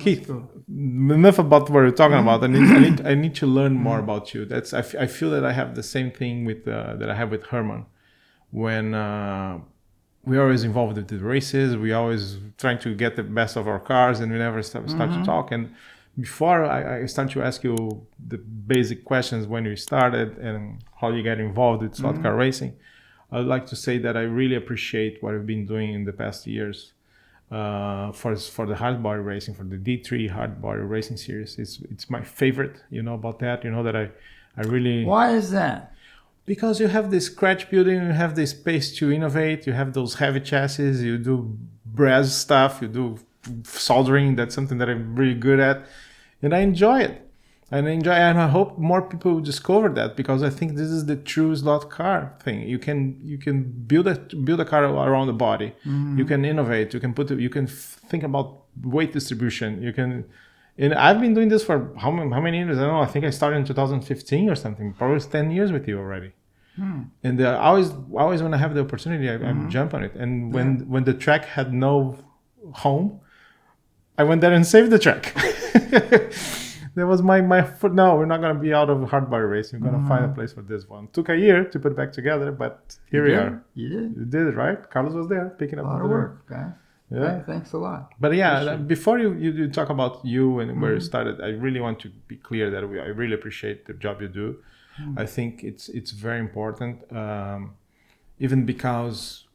Keith, cool. enough about what we're talking about. I need to learn more about you. I feel that I have the same thing with that I have with Herman. When we're always involved with the races, we always trying to get the best of our cars, and we never start to talk. And before I start to ask you the basic questions, when you started and how you get involved with slot car racing, I'd like to say that I really appreciate what you've been doing in the past years for the hardbody racing, for the D3 Hardbody Racing series. It's my favorite. You know about that. You know that I really. Why is that? Because you have this scratch building, you have the space to innovate, you have those heavy chassis, you do brass stuff, you do soldering. That's something that I'm really good at, and I enjoy it. And I hope more people discover that, because I think this is the true slot car thing. You can build a car around the body. You can innovate. You can think about weight distribution. You can. And I've been doing this for how many years? I don't know. I think I started in 2015 or something. Probably 10 years with you already. And always when I have the opportunity, I jump on it. And when the track had no home, I went there and saved the track. That was my foot. No, we're not going to be out of hardbody racing. We're going to find a place for this one. Took a year to put it back together, but here we are. You did it, right? Carlos was there picking up a lot of work, guys. Yeah. Thanks a lot. But yeah, before you talk about you and where you started, I really want to be clear that I really appreciate the job you do. I think it's very important, even because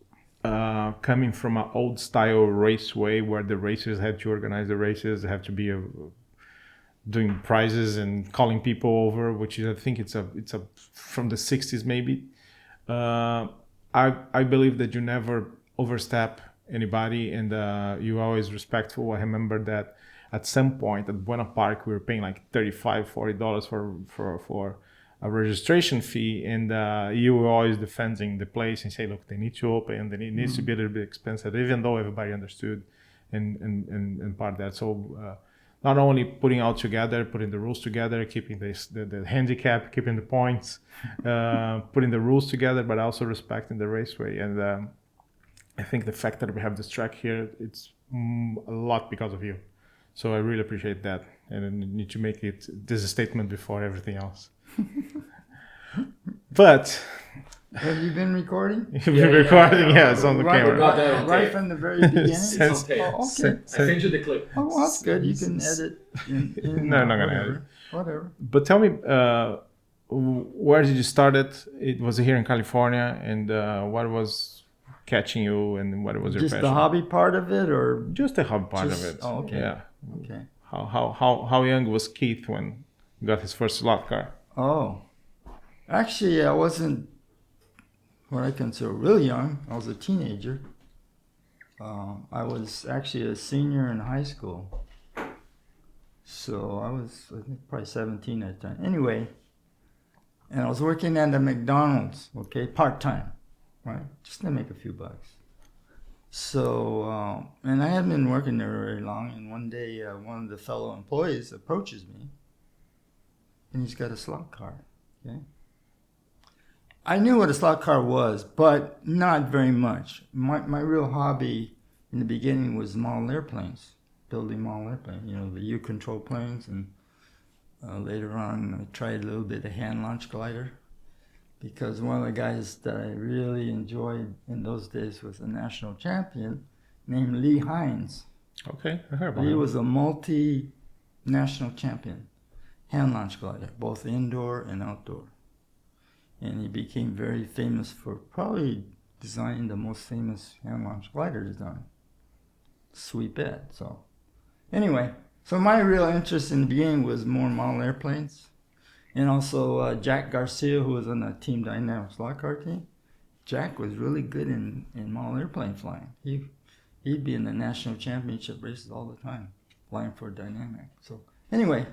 coming from an old style raceway where the racers had to organize the races, have to be doing prizes and calling people over, which is, I think it's from the 60s maybe. I believe that you never overstep anybody, and you always respectful. I remember that at some point at Buena Park we were paying like $35-$40 for a registration fee, and you were always defending the place and say, look, they need to open, and it needs to be a little bit expensive, even though everybody understood and part of that. So not only putting the rules together, keeping the handicap, keeping the points, putting the rules together, but also respecting the raceway. And I think the fact that we have this track here, it's a lot because of you. So I really appreciate that. And I need to make this a statement before everything else. But have you been recording? You've been recording? Yeah, it's on the camera. Right from the very beginning? Okay. I sent you the clip. Oh, well, that's good. You can edit. No, I'm not going to edit. Whatever. But tell me, where did you start it? It was here in California, and what was catching you, and what was your just passion? The hobby part of it, or just the hobby part of it? Oh, okay. Yeah. Okay. How young was Keith when he got his first slot car? Oh, actually, I wasn't what I consider real young. I was a teenager. I was actually a senior in high school, so I was, I think, probably 17 at the time. Anyway, and I was working at a McDonald's, okay, part time, right, just to make a few bucks. So, and I hadn't been working there very long, and one day one of the fellow employees approaches me, and he's got a slot car, okay? I knew what a slot car was, but not very much. My real hobby in the beginning was model airplanes, building model airplanes, the U-control planes, and later on I tried a little bit of hand launch glider, because one of the guys that I really enjoyed in those days was a national champion named Lee Hines. Okay, I heard about him. He was a multi-national champion, hand launch glider, both indoor and outdoor. And he became very famous for probably designing the most famous hand launch glider design, Sweepette. So anyway, so my real interest in the beginning was more model airplanes. And also Jack Garcia, who was on the Team Dynamic slot car team. Jack was really good in model airplane flying. He'd be in the national championship races all the time, flying for Dynamic. So anyway,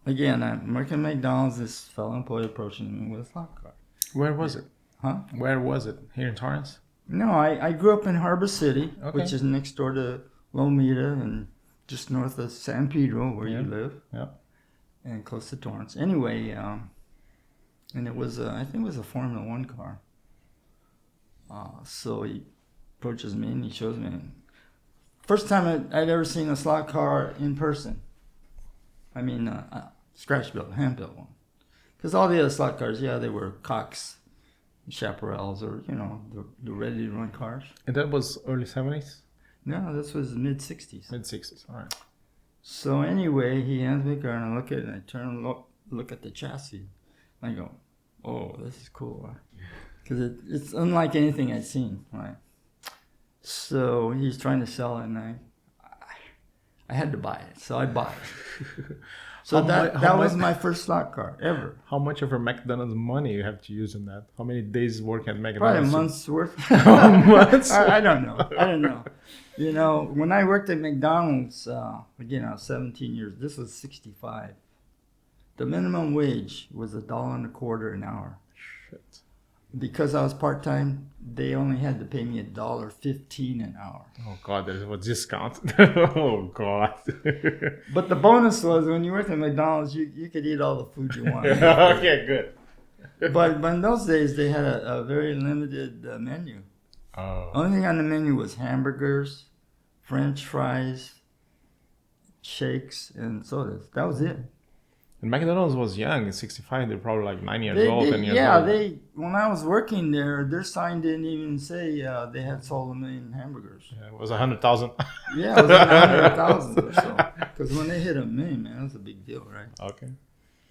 again, I'm working at McDonald's. This fellow employee approaching me with a slot car. Where was it? Huh? Where was it? Here in Torrance? No, I grew up in Harbor City, Okay. which is next door to Lomita and just north of San Pedro, where you live. Yeah. And close to Torrance. Anyway, and it was, I think it was a Formula One car. So he approaches me and he shows me First time I'd ever seen a slot car in person. I mean, scratch built, hand built one. Because all the other slot cars, yeah, they were Cox, Chaparrals, or the ready to run cars. And that was early 70s? No, this was mid 60s. Mid 60s, all right. So anyway, he hands me a car, and I look at it, and I turn and look at the chassis. And I go, oh, this is cool. Because it's unlike anything I'd seen, right? So he's trying to sell it, and I had to buy it, so I bought it. So that was my first slot car ever. How much of a McDonald's money you have to use in that? How many days work at McDonald's? Probably a month's worth. Months? I don't know. When I worked at McDonald's, again, I was 17 years. This was 65. The minimum wage was $1.25 an hour. Shit. Because I was part-time, they only had to pay me $1.15 an hour. Oh, God, there's a discount. Oh, God. But the bonus was when you worked at McDonald's, you could eat all the food you want. Okay, good. But in those days, they had a very limited menu. Oh. Only thing on the menu was hamburgers, French fries, shakes, and sodas. That was it. And McDonald's was young in 65. They're probably like 9 years old, 10 years old. When I was working there, their sign didn't even say they had sold 1 million hamburgers. Yeah, it was 100,000. Yeah, it was like 100,000 or so. Because when they hit 1 million, man, that's a big deal, right? Okay.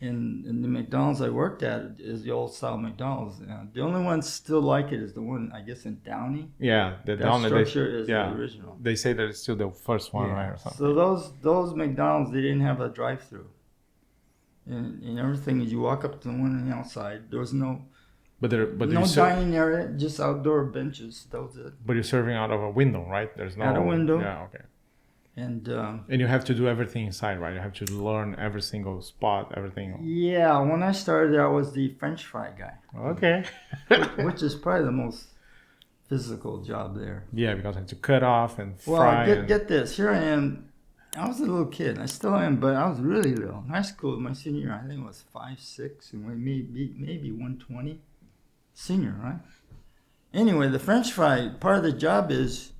And the McDonald's I worked at is the old style McDonald's. The only one still like it is the one, I guess, in Downey. Yeah, the Downey structure is the original. They say that it's still the first one, right, or something. So those McDonald's, they didn't have a drive-through. And everything is you walk up to the one on the outside. There was no dining area, just outdoor benches. That was it. But you're serving out of a window, right? There's no out a window. Yeah, okay. And you have to do everything inside, right? You have to learn every single spot, everything. Yeah, when I started there, I was the French fry guy. Okay. which is probably the most physical job there. Yeah, because I have to cut off and fry. Well, get this. Here I am. I was a little kid. I still am, but I was really little. In high school, my senior year, I think it was 5'6", and maybe 120. Senior, right? Anyway, the French fry, part of the job is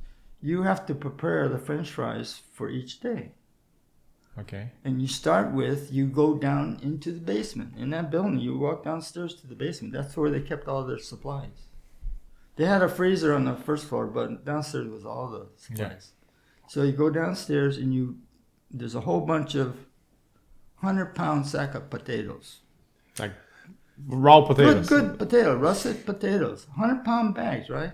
you have to prepare the French fries for each day. Okay. And you go down into the basement. In that building, you walk downstairs to the basement. That's where they kept all their supplies. They had a freezer on the first floor, but downstairs was all the supplies. Yeah. So you go downstairs and there's a whole bunch of 100-pound sack of potatoes. Like raw potatoes. Good potato, russet potatoes. 100-pound bags, right?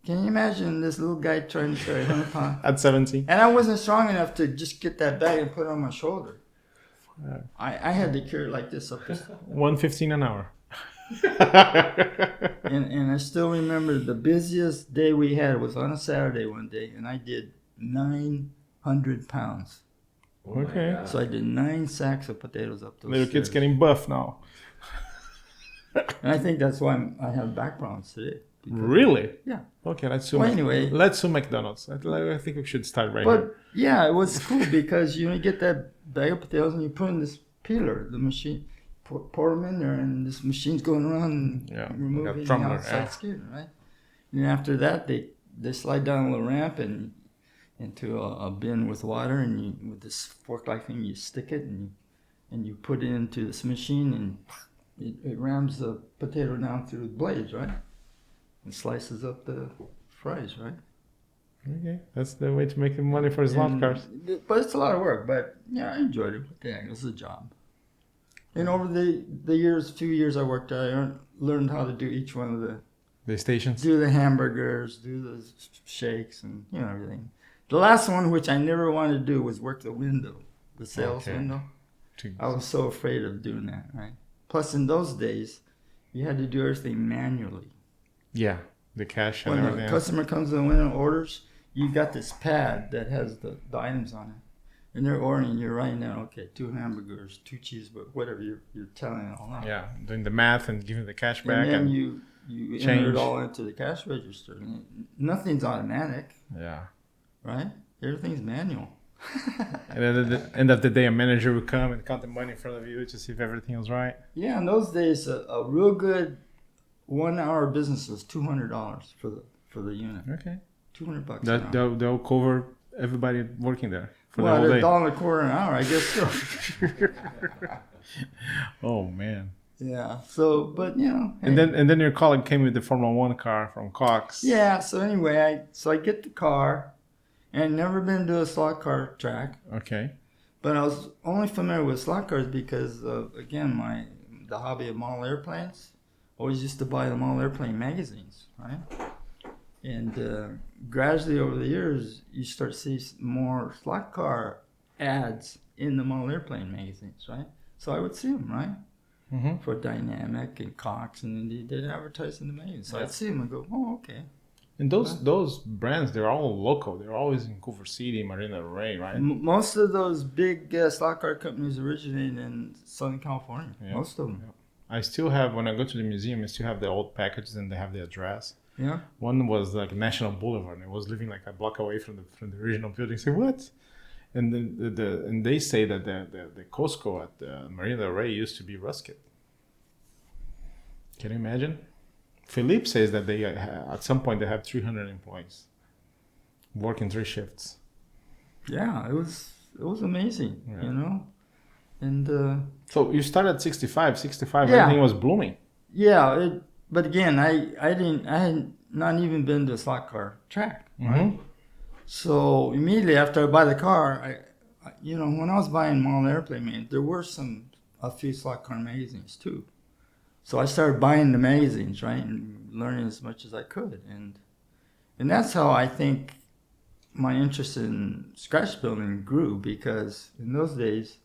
Can you imagine this little guy trying to carry 100 pounds? At 17. And I wasn't strong enough to just get that bag and put it on my shoulder. I had to carry it like this up this. $1.15 an hour. and I still remember the busiest day we had was on a Saturday one day, and I did 900 pounds. Okay. So I did 9 sacks of potatoes up those Little stairs. kid's getting buff now. And I think that's why I have back problems today. Really? Yeah. Okay, let's sue. Anyway, let's sue McDonald's. I think we should start right here. But yeah, it was cool because you get that bag of potatoes and you put in this peeler, the machine, pour them in there, and this machine's going around removing the outside skin, right? And after that, they slide down a little ramp and into a bin with water, and with this fork-like thing, you stick it and you put it into this machine, and it rams the potato down through the blades, right? And slices up the fries, right? Okay, that's the way to make money for Slotcars. But it's a lot of work. But yeah, I enjoyed it. Yeah, it was a job. And over the few years I worked there, I learned how to do each one of the stations. Do the hamburgers, do the shakes, and everything. The last one, which I never wanted to do, was work the window, the sales window. I was so afraid of doing that, right? Plus, in those days, you had to do everything manually. Yeah, the cash and everything. When the customer comes to the window and orders, you got this pad that has the items on it. And they're ordering, you're writing down, okay, 2 hamburgers, 2 cheeseburgers, whatever, you're telling it all out. Yeah, doing the math and giving the cash back. And then you enter it all into the cash register. Nothing's automatic. Yeah. Right? Everything's manual. And then at the end of the day, a manager would come and count the money in front of you to see if everything was right. Yeah, in those days, a real good 1-hour business was $200 for the unit. Okay. $200. They'll cover everybody working there for the Well, whole day? $1.25 an hour, I guess so. Oh man. Yeah. So, but you know. And hey. then your colleague came with the Formula One car from Cox. Yeah. So anyway, I get the car, and I'd never been to a slot car track. Okay. But I was only familiar with slot cars because again, the hobby of model airplanes. Always used to buy the model airplane magazines, right? And gradually over the years, you start to see more slot car ads in the model airplane magazines, right? So I would see them, right? Mm-hmm. For Dynamic and Cox, and then they'd advertise in the magazine. So I'd see them and go, oh, okay. And those brands, they're all local. They're always in Culver City, Marina Del Rey, right? Most of those big slot car companies originated in Southern California. Yeah. Most of them. Yeah. I still have, when I go to the museum, I still have the old packages and they have the address. Yeah. One was like National Boulevard, and it was living like a block away from the original building. I said, what? And then and they say that the Costco at Marina Del Rey used to be Ruskit. Can you imagine? Philippe says that they at some point they have 300 employees working 3 shifts. Yeah, it was amazing, you know. And so you started at 65, yeah. Everything was blooming. Yeah, but again, I had not even been to a slot car track, right? Mm-hmm. So immediately after I buy the car, I you know, when I was buying model airplane magazines, there were a few slot car magazines too. So I started buying the magazines, right, and learning as much as I could, and that's how I think my interest in scratch building grew, because in those days,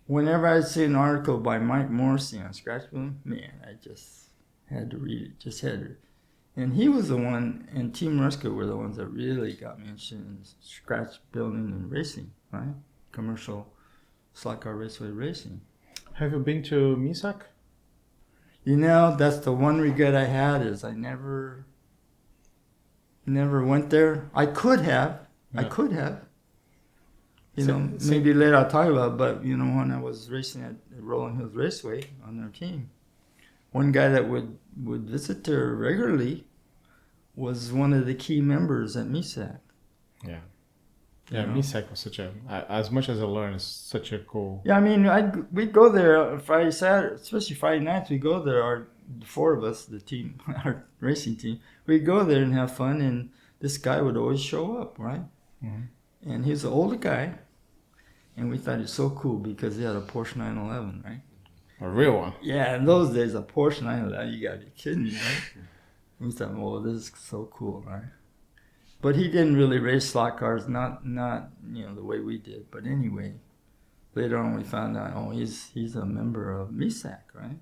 whenever I'd see an article by Mike Morrissey on scratch building, man, I just had to read it, just had to. And he was the one, and Team Ruskit were the ones that really got me interested in scratch building and racing, right? Commercial slot car raceway racing. Have you been to MISAC? You know, that's the one regret I had, is I never went there. I could have. Yeah. I could have. Maybe later I'll talk about it, but, you know, when I was racing at Rolling Hills Raceway on their team, one guy that would visit there regularly was one of the key members at MISAC. Yeah. Yeah, MISAC was such as much as I learned, it's such a cool. Yeah, I mean, we'd go there Friday, Saturday, especially Friday nights. We'd go there, the 4 of us, the team, our racing team. We'd go there and have fun, and this guy would always show up, right? Mm-hmm. And he was an older guy, and we thought he was so cool because he had a Porsche 911, right? A real one. Yeah, in those days, a Porsche 911, you gotta be kidding me, right? We thought, oh, this is so cool, right? But he didn't really race slot cars, not the way we did. But anyway, later on we found out, oh, he's a member of MISAC, right?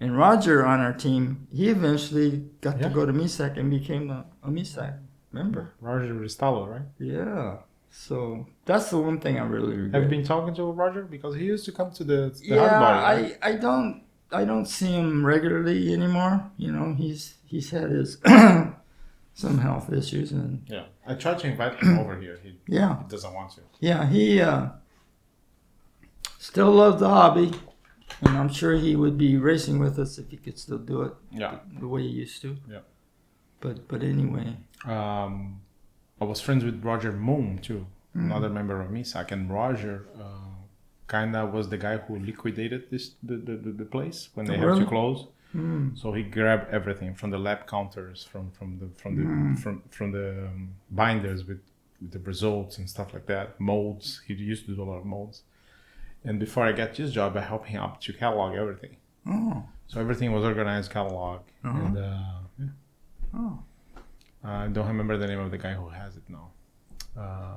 And Roger on our team, he eventually got to go to MISAC and became a MISAC member. Roger Ristallo, right? Yeah. So that's the one thing I really regret. Have you been talking to Roger? Because he used to come to the Hardbody, right? I don't see him regularly anymore. You know, he's had his some health issues, and I tried to invite him over here. He doesn't want to. Yeah, he still loves the hobby, and I'm sure he would be racing with us if he could still do it. The way he used to. Yeah. But anyway. I was friends with Roger Moon too, another member of MISAC, and Roger kinda was the guy who liquidated the place when they had to close. So he grabbed everything from the lap counters, from the binders with the results and stuff like that, molds. He used to do a lot of molds. And before I got this job, I helped him up to catalog everything. Oh. So everything was organized, catalog, and I don't remember the name of the guy who has it now.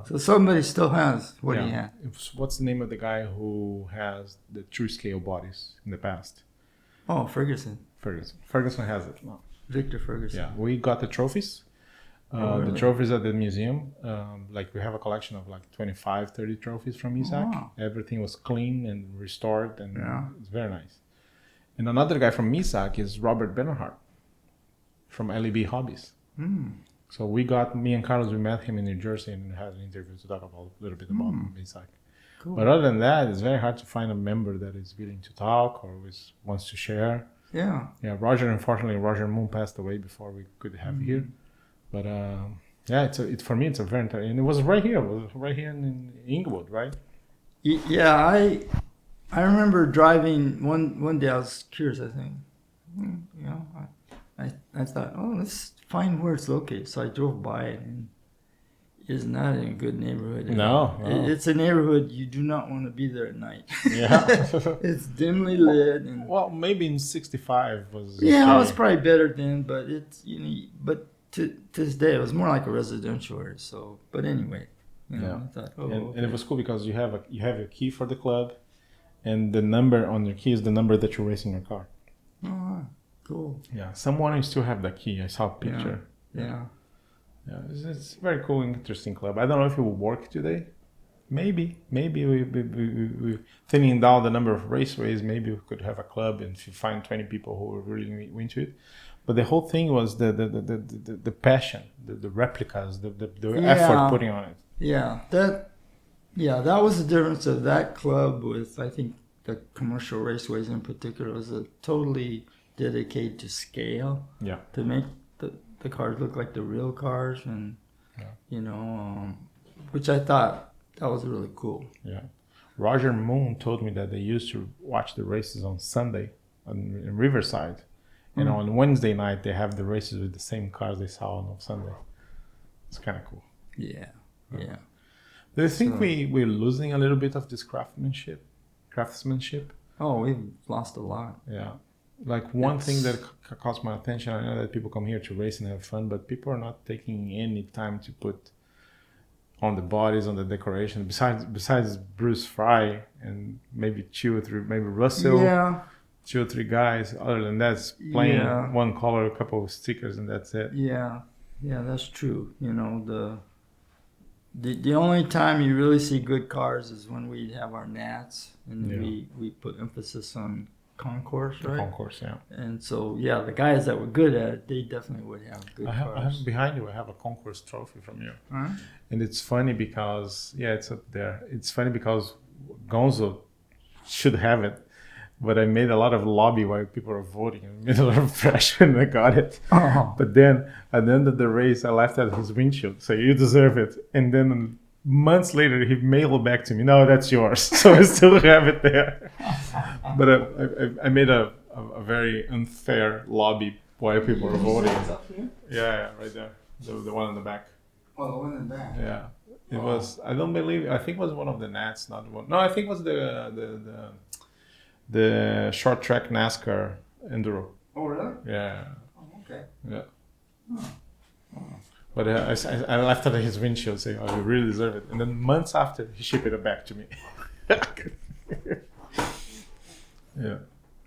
So somebody still has what he had. What's the name of the guy who has the true scale bodies in the past? Oh, Ferguson. Ferguson has it now. Victor Ferguson. Yeah, we got the trophies. Really? The trophies at the museum. We have a collection of 25, 30 trophies from MISAC. Wow. Everything was clean and restored, and it's very nice. And another guy from MISAC is Robert Bernhardt from LEB Hobbies. So me and Carlos, we met him in New Jersey and had an interview to talk about a little bit about MISAC. Cool. But other than that, it's very hard to find a member that is willing to talk or wants to share. Yeah. Yeah. Roger Moon passed away before we could have here. But Yeah, for me it's a very interesting, and it was right here. It was right here in Inglewood, right? Yeah, I remember driving one day. I was curious. I think, you know, I thought, oh, let's find where it's located. So I drove by it, and it's not in a good neighborhood. No. It's a neighborhood you do not want to be there at night. Yeah. It's dimly lit, and Well, maybe in '65 was. yeah, okay. it was probably better then. But it's but to this day, it was more like a residential area. So, but anyway, you know, I thought, and it was cool because you have your key for the club, and the number on your key is the number that you're racing your car. oh, cool. Yeah, someone still have the key. I saw a picture. Yeah. Yeah, it's a very cool, interesting club. I don't know if it will work today. Maybe we thinning down the number of raceways. Maybe we could have a club, and if you find 20 people who are really into it. But the whole thing was the passion, the replicas, the effort putting on it. Yeah, that was the difference of that club with, I think, the commercial raceways in particular. It was a totally dedicated to scale. Yeah. To make the cars look like the real cars, and you know, which I thought that was really cool. Yeah. Roger Moon told me that they used to watch the races on Sunday in Riverside. And on Wednesday night, they have the races with the same cars they saw on Sunday. It's kind of cool. Yeah. Do you think we're losing a little bit of this craftsmanship? Oh, we've lost a lot. Yeah. Like one thing that caught my attention, I know that people come here to race and have fun, but people are not taking any time to put on the bodies, on the decoration. Besides Bruce Fry and maybe 2 or 3, maybe Russell. Yeah. 2 or 3 guys. Other than that, it's plain one color, a couple of stickers, and that's it. Yeah, that's true. You know, the only time you really see good cars is when we have our nats, and we put emphasis on concourse, right? Concourse, yeah. And so, the guys that were good at it, they definitely would have good cars. I have behind you. I have a concourse trophy from you, and it's funny because it's up there. It's funny because Gonzo should have it. But I made a lot of lobby while people were voting, and made a lot of pressure, and I got it. Oh. But then at the end of the race, I left at his windshield. So you deserve it. And then months later, he mailed back to me, "No, that's yours." So I still have it there. But I made a very unfair lobby while people were voting. Yeah, right there, the one in the back. Oh, the one in the back. Yeah, it was. I think it was one of the Nats, not one. No, I think it was the short track NASCAR Enduro. Oh, really? Yeah. Oh, okay. Yeah. But I left it at his windshield saying, "Oh, you really deserve it." And then months after, he shipped it back to me. Yeah.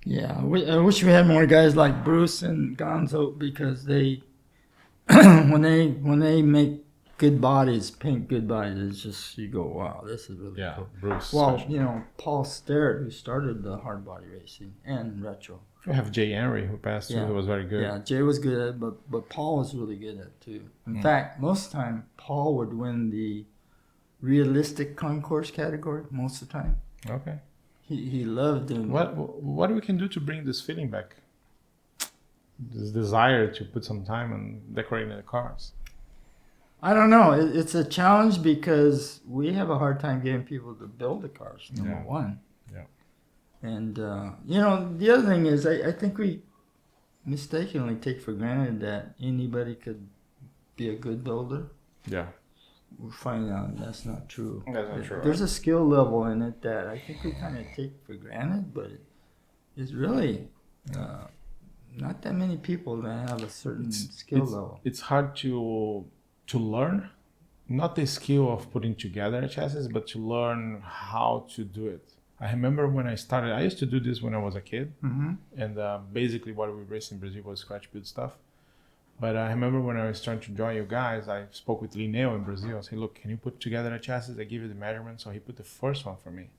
Yeah, I wish we had more guys like Bruce and Gonzo, because they, when they make good bodies, paint good bodies, it's just, you go, wow, this is really cool. Bruce. Well, especially. you know, Paul Sterrett, who started the hardbody racing and retro. We have Jay Henry, who passed through, who was very good. Yeah, Jay was good at it, but Paul was really good at it too. In fact, most of the time, Paul would win the realistic concourse category most of the time. Okay. He loved doing What we can do to bring this feeling back? This desire to put some time on decorating the cars. I don't know. It's a challenge because we have a hard time getting people to build the cars, number one. Yeah. And, you know, the other thing is I think we mistakenly take for granted that anybody could be a good builder. Yeah. We're finding out that's not true. That's not true. There's a skill level in it that I think we kind of take for granted, but it's really not that many people that have a certain skill level. It's hard to learn, not the skill of putting together a chassis, but to learn how to do it. I remember when I started, I used to do this when I was a kid, and basically what we raced in Brazil was scratch build stuff. But I remember when I was trying to join you guys, I spoke with Linneo in Brazil. I said, "Look, can you put together a chassis? I give you the measurements." So he put the first one for me.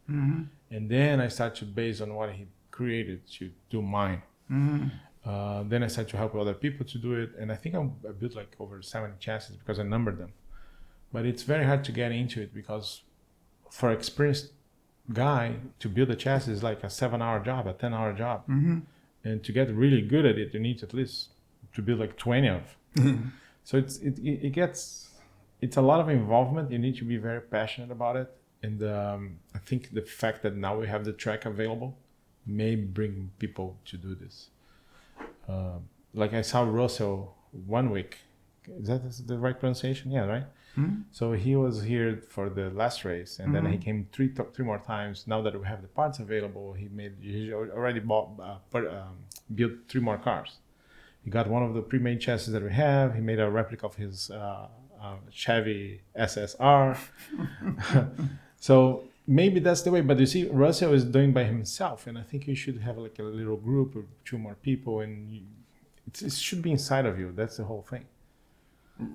And then I started to base on what he created to do mine. Then I started to help other people to do it. And I think I built like over 70 chassis because I numbered them. But it's very hard to get into it because for an experienced guy to build a chassis is like a 7-hour job, a 10-hour job. And to get really good at it, you need at least to build like 20 of. So it gets it's a lot of involvement. You need to be very passionate about it. And I think the fact that now we have the track available may bring people to do this. Like I saw Russell 1 week. Is that the right pronunciation? Yeah, right? Mm-hmm. So he was here for the last race, and then he came three more times. Now that we have the parts available, he already built 3 more cars. He got one of the pre-made chassis that we have. He made a replica of his Chevy SSR. So maybe that's the way. But you see, Russell is doing by himself, and I think you should have like a little group of 2 more people, and it should be inside of you. That's the whole thing.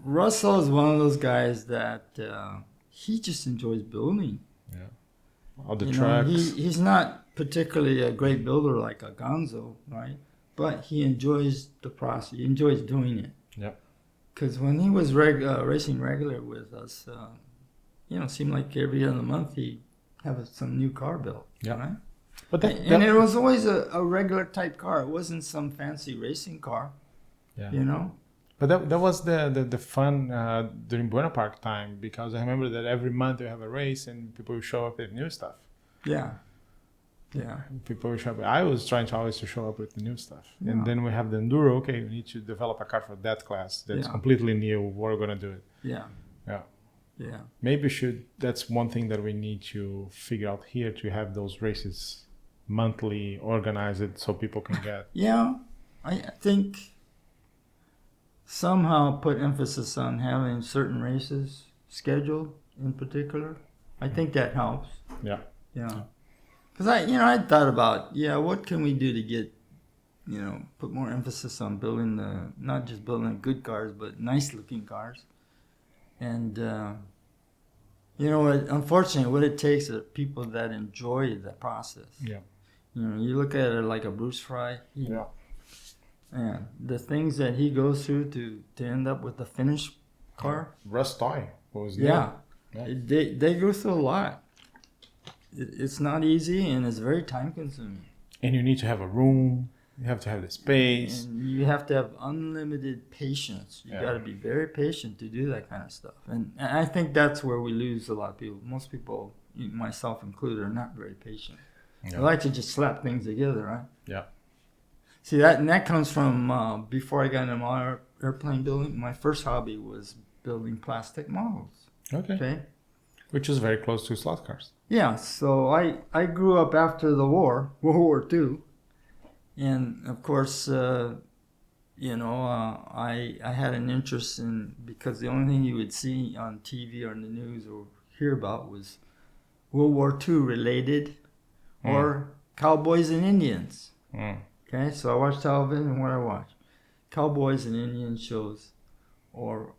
Russell is one of those guys that he just enjoys building. Yeah, all the trucks. He's not particularly a great builder like a Gonzo, right? But he enjoys the process. He enjoys doing it. Yeah. Because when he was racing regular with us, it seemed like every other month he'd have some new car built. Yeah. Right? But it was always a regular type car. It wasn't some fancy racing car. Yeah. But that was the fun during Buena Park time, because I remember that every month you have a race and people show up with new stuff. Yeah. Yeah. People will show up. I was trying to always show up with the new stuff. Yeah. And then we have the Enduro. Okay, we need to develop a car for that class that's completely new. We're going to do it. Yeah. Yeah. Yeah. Maybe that's one thing that we need to figure out here, to have those races monthly, organize it so people can get. Yeah. I think somehow put emphasis on having certain races scheduled in particular. I think that helps. Yeah. Yeah. Because I thought about, what can we do to get, put more emphasis on building not just building good cars, but nice looking cars. And, unfortunately, what it takes are people that enjoy the process. Yeah. You look at it like a Bruce Fry. And the things that he goes through to end up with the finished car. Russ Toy. What was that? Yeah. They go through a lot. It's not easy, and it's very time consuming. And you need to have a room. You have to have the space. And you have to have unlimited patience. You got to be very patient to do that kind of stuff. And I think that's where we lose a lot of people. Most people, myself included, are not very patient. Yeah. They like to just slap things together, right? Yeah. See, that comes from before I got into airplane building. My first hobby was building plastic models. Okay. Which is very close to slot cars. Yeah, so I grew up after the war, World War II. And of course, I had an interest in, because the only thing you would see on TV or in the news or hear about was World War II related or cowboys and Indians. Okay, so I watched television, and what I watched, cowboys and Indian shows or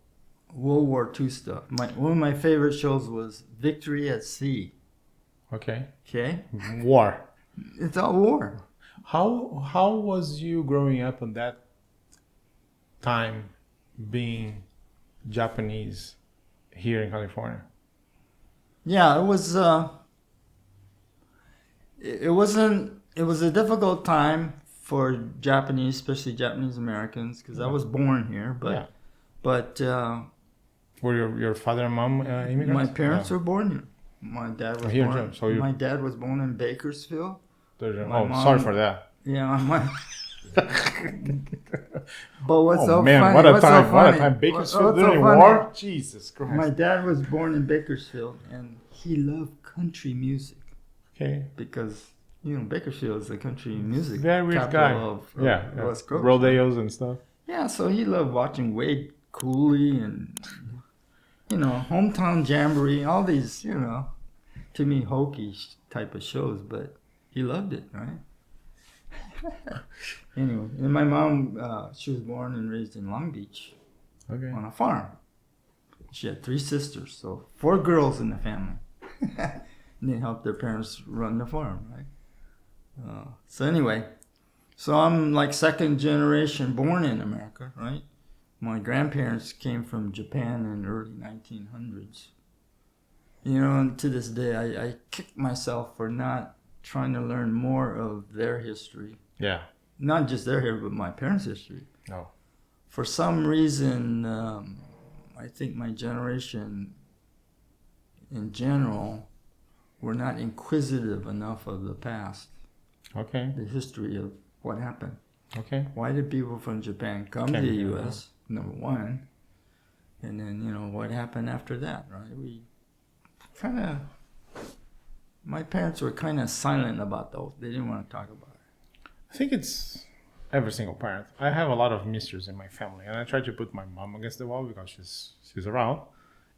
World War II stuff. One of my favorite shows was Victory at Sea. Okay. War. It's all war. How was you growing up in that time, being Japanese here in California? Yeah, it was. It was a difficult time for Japanese, especially Japanese Americans, because I was born here. But were your father and mom immigrants? My parents were born here. My dad was born. My dad was born in Bakersfield. Sorry for that. Yeah, but what's so man, funny? What a time! Bakersfield during war. Jesus Christ! My dad was born in Bakersfield, and he loved country music. Okay. Because Bakersfield is a country music very weird guy. Of West Coast. Rodeos and stuff. Yeah, so he loved watching Wade Cooley and Hometown Jamboree, all these to me hokey type of shows, but he loved it, right? Anyway, and my mom, she was born and raised in Long Beach on a farm. She had 3 sisters, so 4 girls in the family. And they helped their parents run the farm, right? So anyway, so I'm like second generation born in America, right? My grandparents came from Japan in the early 1900s. And to this day, I kick myself for not trying to learn more of their history. Yeah. Not just their history, but my parents' history. No. For some reason, I think my generation, in general, were not inquisitive enough of the past. Okay. The history of what happened. Okay. Why did people from Japan come to the U.S., number one? And then, what happened after that, right? We kind of... My parents were kind of silent about those. They didn't want to talk about it. I think it's every single parent. I have a lot of misters in my family, and I try to put my mom against the wall because she's around,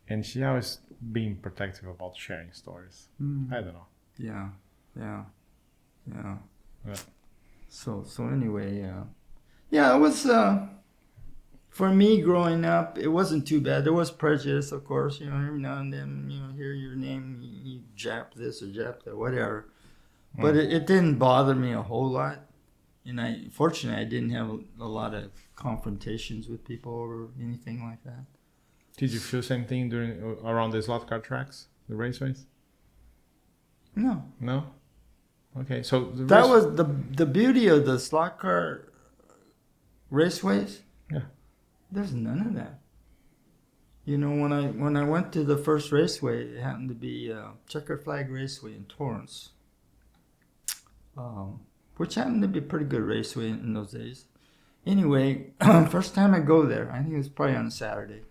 and she always being protective about sharing stories. I don't know. Yeah. Yeah. So anyway, it was for me growing up. It wasn't too bad. There was prejudice, of course. Every now and then, hear your name, you Jap this or Jap that, whatever. But it didn't bother me a whole lot. And fortunately, I didn't have a lot of confrontations with people or anything like that. Did you feel same thing around the slot car tracks, the raceways? No. Okay, so that was the beauty of the slot car raceways. Yeah. There's none of that. When I went to the first raceway, it happened to be Checker Flag Raceway in Torrance, which happened to be a pretty good raceway in those days. Anyway, first time I go there, I think it was probably on a Saturday.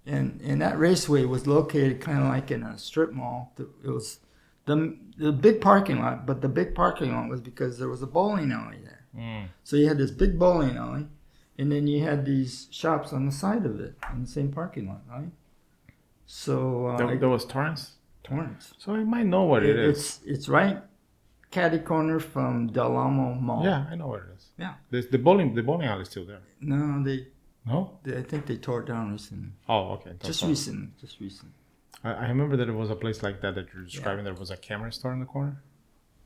And that raceway was located kind of like in a strip mall. It was the big parking lot, but the big parking lot was because there was a bowling alley there. So you had this big bowling alley, and then you had these shops on the side of it in the same parking lot, right? So there was Torrance. So I might know what it is. It's right catty corner from Del Amo Mall. Yeah, I know what it is. Yeah. The bowling alley is still there. No, No? I think they tore it down recently. Oh, okay. Just recently. I remember that it was a place like that you're describing. There was a camera store in the corner.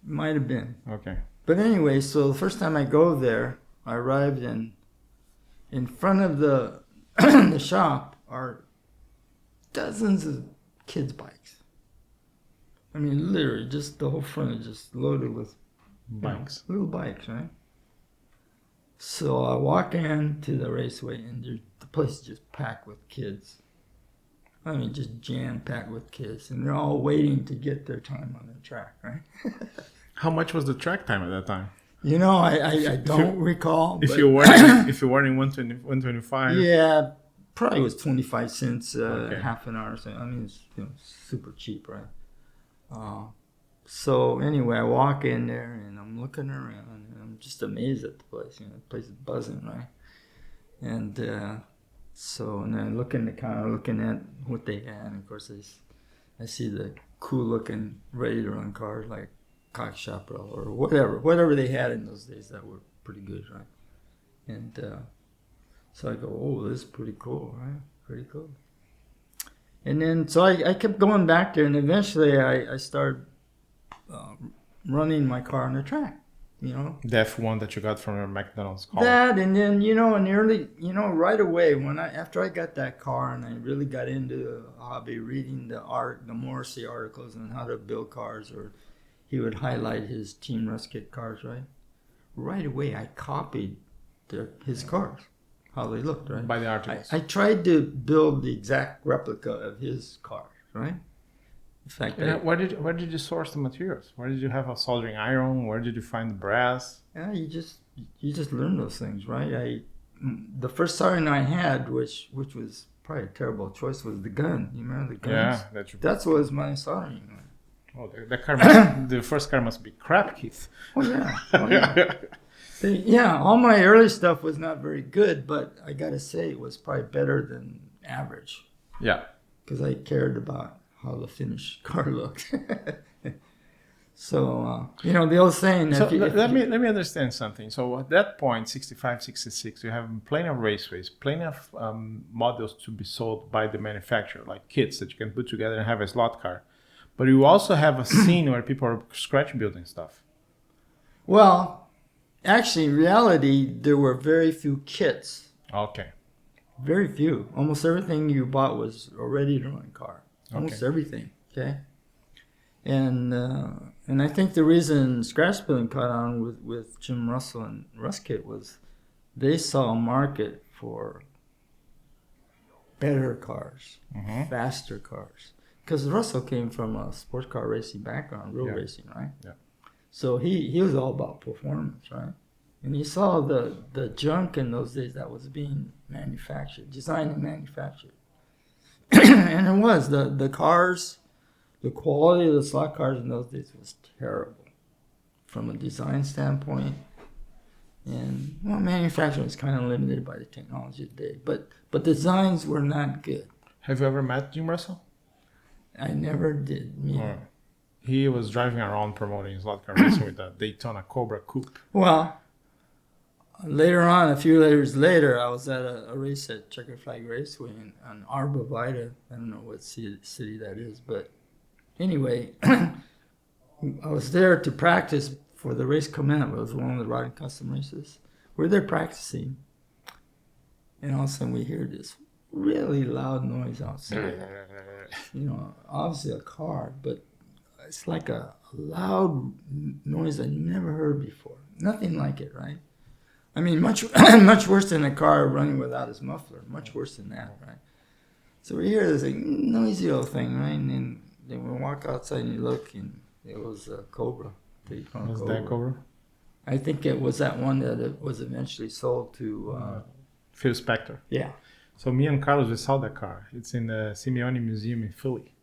Might have been. Okay. But anyway, so the first time I go there, I arrived in front of the the shop are dozens of kids' bikes. I mean, literally, just the whole front is just loaded with bikes. Little bikes, right? So I walk into the raceway, and the place is just packed with kids. I mean, just jam-packed with kids. And they're all waiting to get their time on the track, right? How much was the track time at that time? I don't recall. If you were in 125. Yeah, probably was 25 cents half an hour or so. I mean, it's super cheap, right? So anyway, I walk in there and I'm looking around and I'm just amazed at the place. The place is buzzing, right? And and then looking at what they had. And of course, I see the cool looking ready to run cars like Cox Chaparral or whatever they had in those days that were pretty good, right? And so I go, oh, this is pretty cool, right? Pretty cool. And then so I kept going back there, and eventually I started running my car on the track. The F1 that you got from your McDonald's car. That, and then right away after I got that car and I really got into the hobby, reading the Morrissey articles on how to build cars, or he would highlight his Team Ruskit cars, right? Right away I copied his cars, how they looked, right? By the articles. I tried to build the exact replica of his cars, right? In fact, where did you source the materials? Where did you have a soldering iron? Where did you find the brass? Yeah, you just learn those things, right? The first soldering I had, which was probably a terrible choice, was the gun. You remember the guns? Yeah, that was my soldering. Oh, the first car must be crap, Keith. Oh yeah. All my early stuff was not very good, but I gotta say it was probably better than average. Yeah. Because I cared about how the finished car looked. So, the old saying... So let me understand something. So at that point, 65, 66, you have plenty of raceways, plenty of models to be sold by the manufacturer, like kits that you can put together and have a slot car. But you also have a scene where people are scratch building stuff. Well, actually, in reality, there were very few kits. Okay. Very few. Almost everything you bought was a ready-to-run car. Almost everything, okay? And I think the reason scratch building caught on with Jim Russell and Ruskit was they saw a market for better cars, faster cars. Because Russell came from a sports car racing background, real racing, right? Yeah. So he was all about performance, right? And he saw the junk in those days that was being manufactured, designed and manufactured. And it was, the cars, the quality of the slot cars in those days was terrible from a design standpoint. And, well, manufacturing was kind of limited by the technology of the day. But designs were not good. Have you ever met Jim Russell? I never did meet him. He was driving around promoting Slotcar racing with the Daytona Cobra Coupe. Well, later on, a few years later, I was at a race at Checkered Flag Raceway in Arba Vita. I don't know what city that is, but anyway, I was there to practice for the race coming up. It was one of the Rod and Custom races. We're there practicing, and all of a sudden we hear this really loud noise outside. You know, obviously a car, but it's like a loud noise I never heard before. Nothing like it, right? I mean, much worse than a car running without its muffler. Much worse than that, right? So we hear this like, noisy little thing, right? And then we walk outside and you look, and it was a Cobra. Was that Cobra? I think it was that one that it was eventually sold to... Phil Spector. Yeah. So me and Carlos, we saw that car. It's in the Simeone Museum in Philly.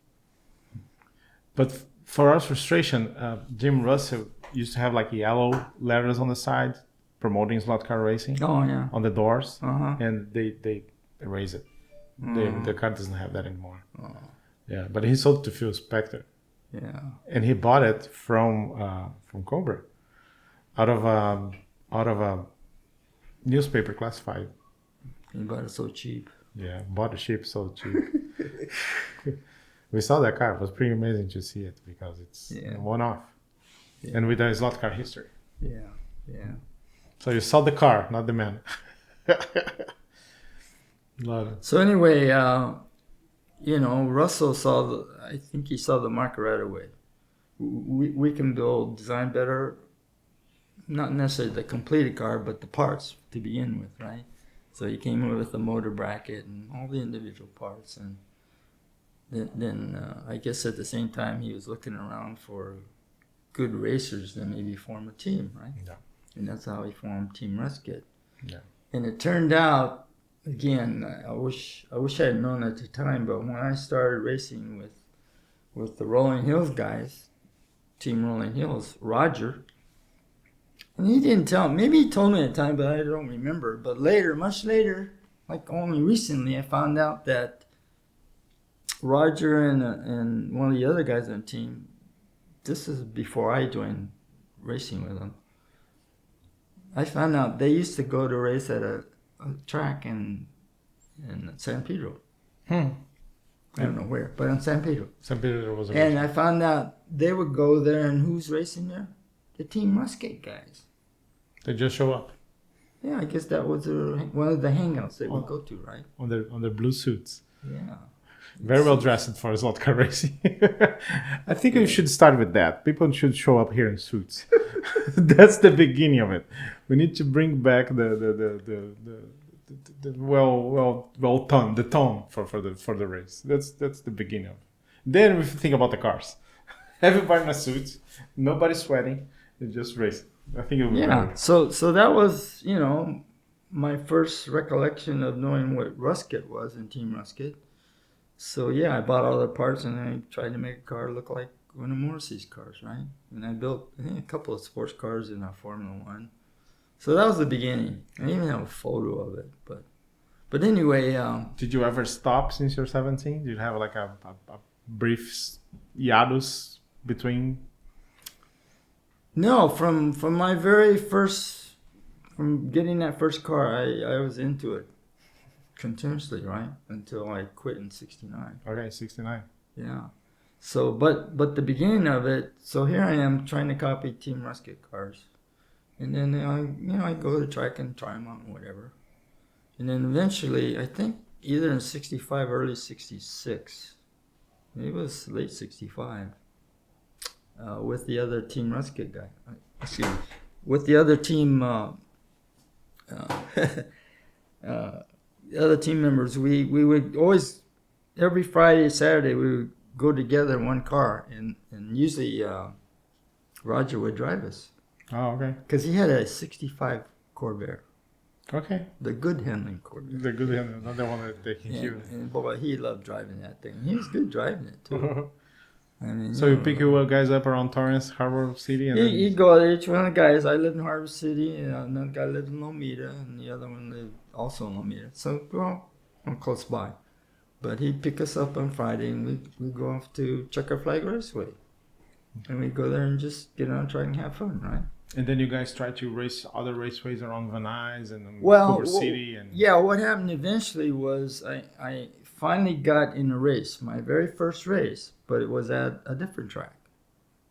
But for our frustration, Jim Russell used to have like yellow letters on the side promoting slot car racing. Oh, yeah. On the doors. Uh-huh. And they erase it. The car doesn't have that anymore. Oh. Yeah, but he sold it to Phil Spector. Yeah. And he bought it from Cobra out of a newspaper classified. He bought it so cheap. Yeah, bought the ship so cheap. We saw that car. It was pretty amazing to see it because it's one off. Yeah. And with the slot car history. Yeah, yeah. So you saw the car, not the man. Love it. So anyway, you know, Russell I think he saw the market right away. We can build, design better, not necessarily the completed car, but the parts to begin with, right? So he came in with the motor bracket and all the individual parts, and then I guess at the same time he was looking around for good racers that maybe form a team, right? Yeah. And that's how he formed Team Ruskit. Yeah. And it turned out, again, I wish I had known at the time, but when I started racing with the Rolling Hills guys, Team Rolling Hills, Roger. And he didn't tell me. Maybe he told me at the time, but I don't remember. But later, much later, like only recently, I found out that Roger and one of the other guys on the team, this is before I joined racing with them. I found out they used to go to race at a track in San Pedro. I don't know where, but in San Pedro. San Pedro was a And race. I found out they would go there, and who's racing there? The Team Ruskit guys. They just show up. Yeah, I guess that was one of the hangouts they would go to, right? On their blue suits. Yeah. Very well dressed for slot car racing. I think we should start with that. People should show up here in suits. That's the beginning of it. We need to bring back the tone for the race. That's the beginning of it. Then we think about the cars. Everybody in a suit, nobody sweating, it's just racing. I think it would be better. So that was, you know, my first recollection of knowing what Ruskit was in Team Ruskit. So yeah, I bought all the parts and I tried to make a car look like one of Morrissey's cars, right? And I built, I think, a couple of sports cars in a Formula One. So that was the beginning. I even have a photo of it, but anyway. Did you ever stop since you're 17? Did you have like a brief hiatus between? No, from my very first, from getting that first car, I was into it continuously, right? Until I quit in 69. Okay, 69. Yeah. So, but the beginning of it, so here I am trying to copy Team Ruskit cars. And then, I go to the track and try them out and whatever. And then eventually, I think either in 65, early 66, maybe it was late 65, with the other Team Ruskit guy. Excuse me. With the other team the other team members, we would always, every Friday, Saturday, we would go together in one car, and usually Roger would drive us. Oh, okay. Because he had a 65 Corvair. Okay. The good handling Corvair. The good hand, not the one that's taking you. And boy, he loved driving that thing. He was good driving it too. I mean, So you pick your guys up around Torrance, Harbor City, and he'd go to each one of the guys. I lived in Harbor City, and another guy lived in Lomita, and the other one lived also in Lomita. So we're all close by. But he'd pick us up on Friday, and we'd go off to Checker Flag Raceway. And we'd go there and just get on a track and have fun, right? And then you guys try to race other raceways around Van Nuys and Well, Culver City. And yeah, what happened eventually was I finally got in a race, my very first race, but it was at a different track.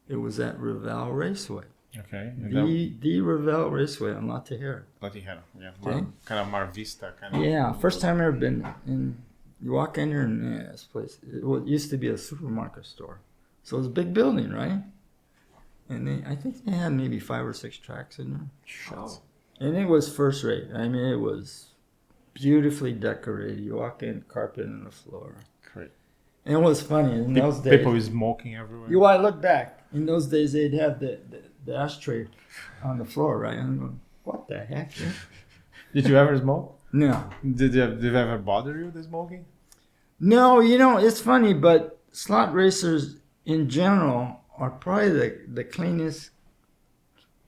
It was at Ravel Raceway. Okay. The Ravel Raceway on La Tejera. La Tijera, yeah. Okay. Kind of Mar Vista, kind of. Yeah, first time I ever been. And you walk in there, and this place, it used to be a supermarket store. So it was a big building, right? And I think they had maybe 5 or 6 tracks in there. Wow. And it was first rate. I mean, it was beautifully decorated. You walk in, carpet on the floor. Great. And it was funny in those days. People is smoking everywhere. You want to look back. In those days, they'd have the ashtray on the floor, right? And I'm going, what the heck? Did you ever smoke? No. Did it ever bother you, the smoking? No, it's funny, but slot racers in general are probably the cleanest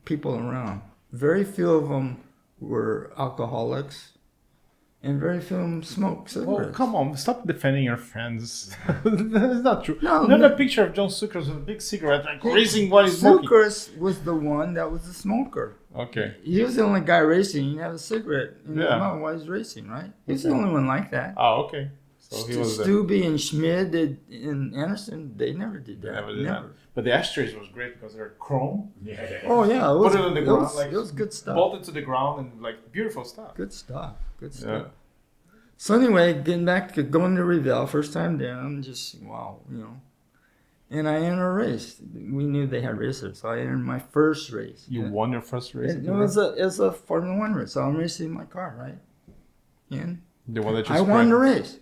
people around. Very few of them were alcoholics, and very few of them smoked cigarettes. Oh, come on, stop defending your friends. That's not true. No, you have a picture of John Sucres with a big cigarette, like racing while he's smoking. Sucres was the one that was a smoker. Okay. He was the only guy racing. He'd have a cigarette in his Yeah. mouth while he's racing, right? He was the only one like that. Oh, okay. So he was Stubbe and Schmid and Anderson, they never did that. Never did that. But the ashtrays was great because they're chrome. Yeah. Oh yeah, Put it on the ground, like it was good stuff. bolted to the ground and like beautiful stuff. Good stuff. Good stuff. Yeah. So anyway, getting back to going to Revel, first time down, just wow, And I entered a race. We knew they had racers, so I entered my first race. You won your first race? It was a Formula One race, so I'm racing my car, right? And The one that you I won the race,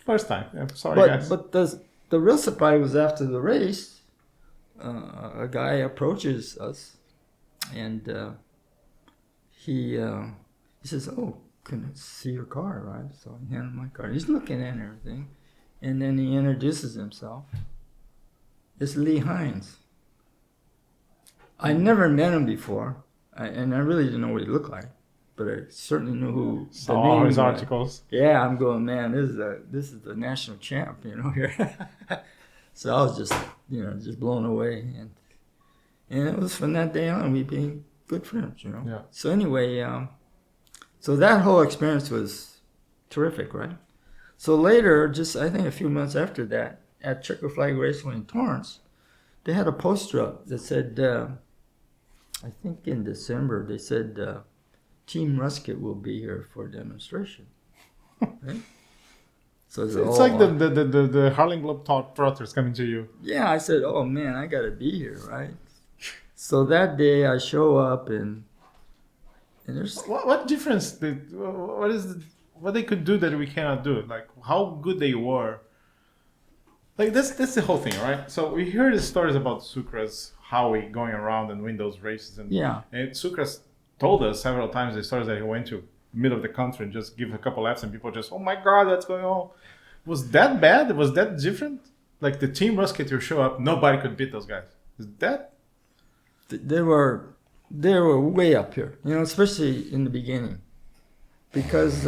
First time. Yeah, sorry, guys. But the real surprise was after the race, a guy approaches us, and he says, "Oh, can I see your car?" Right? So I hand him my car. He's looking at everything, and then he introduces himself. It's Lee Hines. I never met him before, and I really didn't know what he looked like, but I certainly knew who. Saw all his articles. Yeah, I'm going, man. This is the national champ, here. So I was just, just blown away, and it was from that day on we became good friends, Yeah. So anyway, so that whole experience was terrific, right? So later, just I think a few months after that, at Checker Flag Raceway in Torrance, they had a poster up that said, I think in December, they said, Team Ruskit will be here for a demonstration. Right? So It's like the Harlem Globetrotters coming to you. Yeah, I said, oh man, I got to be here, right? So that day I show up and there's... What difference? What they could do that we cannot do? Like how good they were. Like that's the whole thing, right? So we hear the stories about Sucres, how he going around and win those races, and Sucres told us several times the stories that he went to middle of the country and just give a couple laps and people just, oh my God, what's going on? Was that bad? Was that different? Like the Team Ruskit to show up, nobody could beat those guys. Is that? They were way up here, especially in the beginning. Because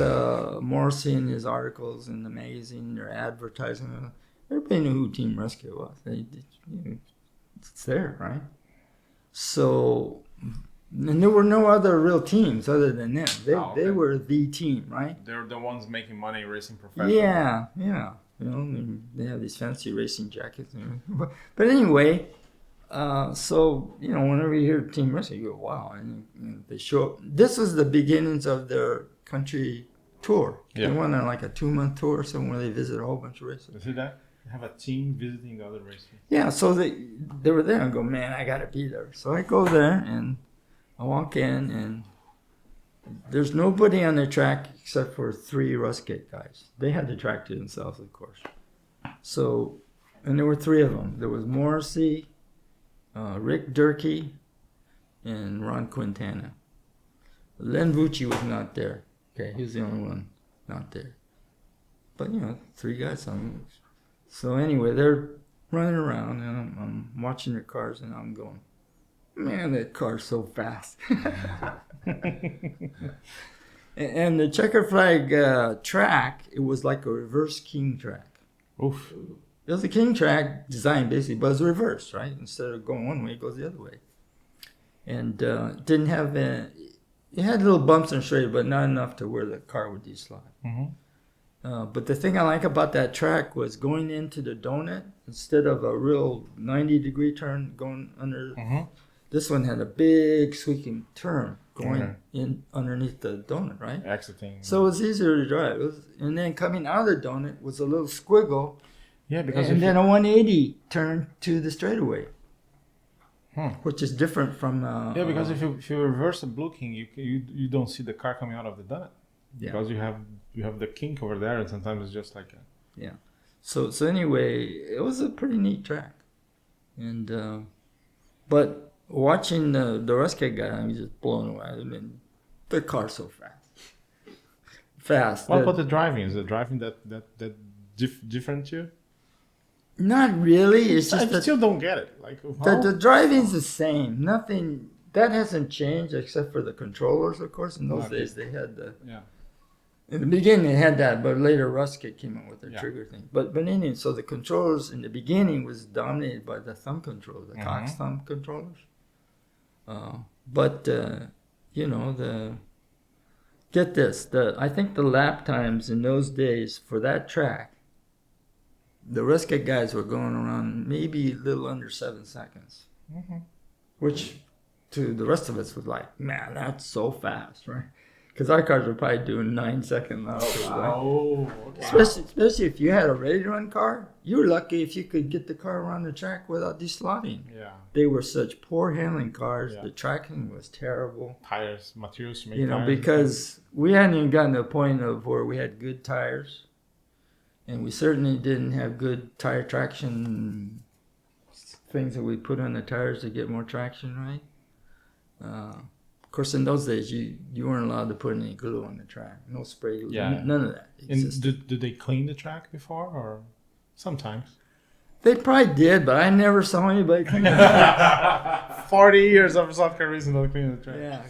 Morrissey in his articles in the magazine, their advertising, everybody knew who Team Ruskit was. It's there, right? So, and there were no other real teams other than them. They were the team, right? They're the ones making money racing professionally. Yeah. They have these fancy racing jackets. But anyway, so, whenever you hear Team Ruskit, you go, wow. And they show up. This was the beginnings of their country tour. Yeah. They went on like a 2-month tour or something where they visit a whole bunch of races. You see that? They have a team visiting the other races. Yeah, so they were there and go, man, I got to be there. So I go there and I walk in and there's nobody on the track except for 3 Ruskit guys. They had the track to themselves, of course. So, and there were 3 of them. There was Morrissey, Rick Durkee, and Ron Quintana. Len Vucci was not there. Okay, he was the only one not there. But, 3 guys on. So anyway, they're running around, and I'm watching their cars, and I'm going, man, that car's so fast. And the checker flag track, it was like a reverse king track. Oof. It was a king track designed basically, but it was reversed, right? Instead of going one way, it goes the other way. And didn't have it had little bumps and straight, but not enough to where the car would de-slide. Mm-hmm. But the thing I like about that track was going into the donut, instead of a real 90-degree turn going under, this one had a big sweeping turn going in underneath the donut, right? Exiting. So it was easier to drive. And then coming out of the donut was a little squiggle. Yeah, because and then a 180 turn to the straightaway, which is different from. Yeah, because if you reverse the blue king, you don't see the car coming out of the donut, because you have the kink over there, and sometimes it's just like yeah. So anyway, it was a pretty neat track, and but watching the Ruskit guy, I'm just blown away. I mean, the car's so fast. What about the driving? Is the driving that different too? Not really. It's just I still don't get it. Like the driving's the same. Nothing that hasn't changed except for the controllers, of course. In those days, they had the. Yeah. In the beginning, they had that, but later Ruskit came up with their trigger thing. But anyway, so the controllers in the beginning was dominated by the thumb controllers, the Cox thumb controllers. Get this. I think the lap times in those days for that track, the Ruskit guys were going around maybe a little under 7 seconds, which to the rest of us was like, man, that's so fast, right? Because our cars were probably doing 9-second laps. Oh, okay. Especially if you had a ready-to-run car, you were lucky if you could get the car around the track without deslotting. Yeah. They were such poor handling cars. Yeah. The tracking was terrible. Tires, materials to make tires. Because we hadn't even gotten to a point of where we had good tires. And we certainly didn't have good tire traction things that we put on the tires to get more traction, right? Of course, in those days, you weren't allowed to put any glue on the track. No spray glue. Yeah. None of that existed. Did they clean the track before, or sometimes? They probably did, but I never saw anybody clean the track. 40 years of Slotcar racing not cleaning the track. Yeah.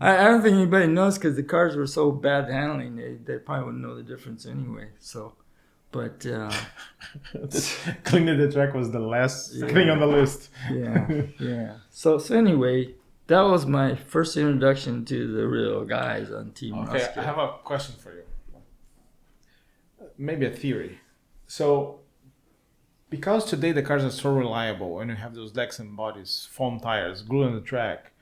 I don't think anybody knows because the cars were so bad handling, they probably wouldn't know the difference anyway. So, but cleaning the track was the last thing on the list. Yeah. So anyway, that was my first introduction to the real guys on Team Okay, Ruskit. I have a question for you. Maybe a theory. So, because today the cars are so reliable and you have those Lexan bodies, foam tires, glue on the track,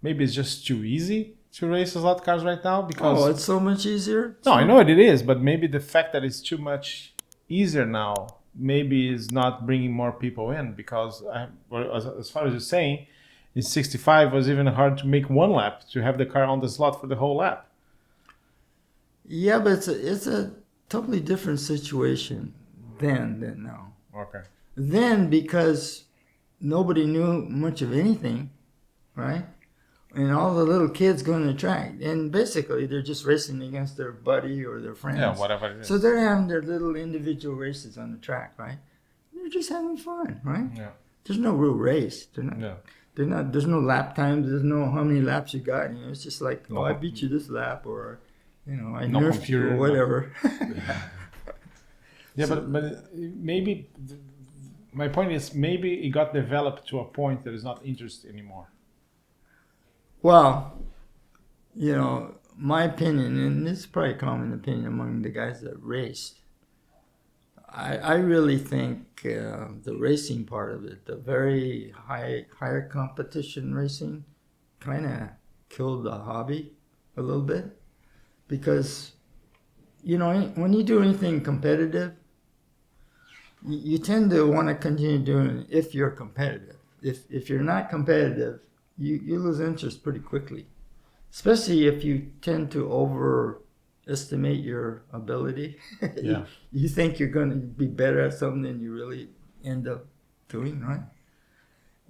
maybe it's just too easy to race a lot of cars right now? Because it's so much easier? No, I know it is, but maybe the fact that it's too much easier now maybe is not bringing more people in, because as far as you're saying, in 65 was even hard to make one lap, to have the car on the slot for the whole lap. Yeah, but it's a totally different situation then than now. Okay. Then, because nobody knew much of anything, right? And all the little kids going to the track, and basically they're just racing against their buddy or their friends. Yeah, whatever it is. So they're having their little individual races on the track, right? They're just having fun, right? Yeah. There's no real race. They're not. Yeah. They're not. There's no lap times. There's no how many laps you got. It's just like, I beat you this lap, or I nerfed you, or whatever. Yeah, but maybe my point is, maybe it got developed to a point that is not interesting anymore. Well, my opinion, and this is probably a common opinion among the guys that raced, I really think the racing part of it, the very higher competition racing, kind of killed the hobby a little bit. Because, when you do anything competitive, you tend to want to continue doing it if you're competitive. If you're not competitive, you lose interest pretty quickly. especially if you tend to overestimate your ability. Yeah. You think you're going to be better at something than you really end up doing, right?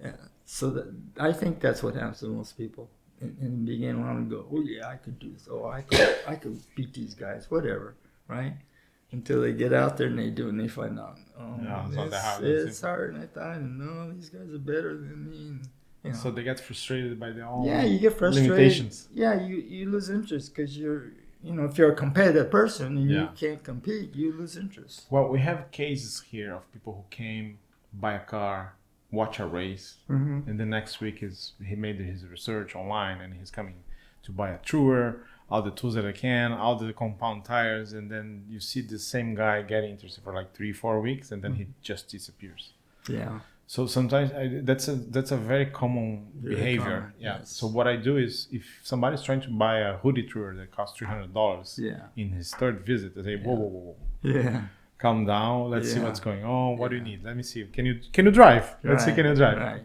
Yeah. So I think that's what happens to most people. In the beginning, want to go, oh yeah, I could do this. Oh, I could beat these guys, whatever, right? Until they get out there and they do, and they find out, oh, Yeah, it's not that hard. it's harder than I thought. And no, these guys are better than me. And, you know. So they get frustrated by their own You get frustrated. limitations. Yeah, you lose interest because if you're a competitive person and you can't compete, you lose interest. Well, we have cases here of people who came, buy a car, watch a race, and the next week he made his research online and he's coming to buy a truer, all the tools that I can, all the compound tires, and then you see the same guy getting interested for like 3-4 weeks and then he just disappears. Yeah. So sometimes that's a very common behavior. Common, yeah. yes. So what I do is if somebody's trying to buy a hoodie truer that costs $300 in his third visit, I say, whoa. Yeah. Calm down. Let's see what's going on. What do you need? Let me see. Can you drive? Let's see. Can you drive? Right.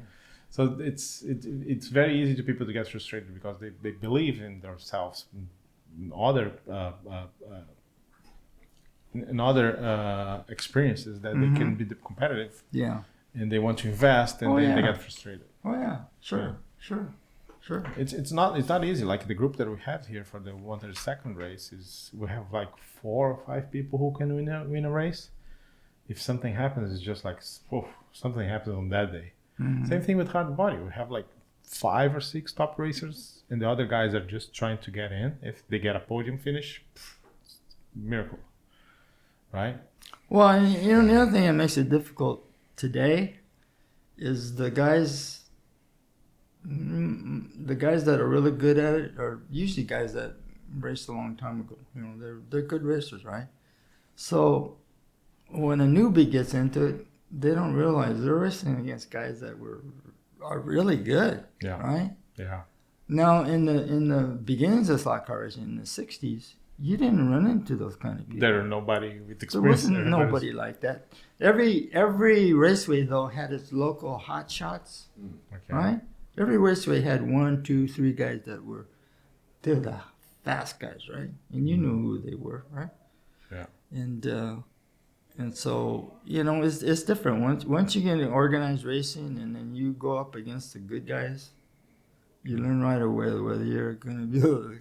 So it's very easy to people to get frustrated because they believe in themselves, in other experiences that they can be competitive. Yeah. And they want to invest, and they get frustrated. Oh yeah, sure. It's not easy. Like the group that we have here for the 132nd race we have like 4 or 5 people who can win a race. If something happens, it's just like something happens on that day. Same thing with Hardbody. We have like 5 or 6 top racers, and the other guys are just trying to get in. If they get a podium finish, miracle, right? Well, the other thing that makes it difficult today is the guys that are really good at it are usually guys that raced a long time ago. They're good racers, right? So when a newbie gets into it, they don't realize they're racing against guys that are really good, right? Yeah. Now in the beginnings of slot car racing in the '60s, you didn't run into those kind of people. There are nobody with experience. There wasn't nobody like that. Every raceway though had its local hot shots, right? Every raceway had 1, 2, 3 guys they're the fast guys, right? And you knew who they were, right? Yeah. And so it's different. Once you get into organized racing and then you go up against the good guys, you learn right away whether you're going to be able to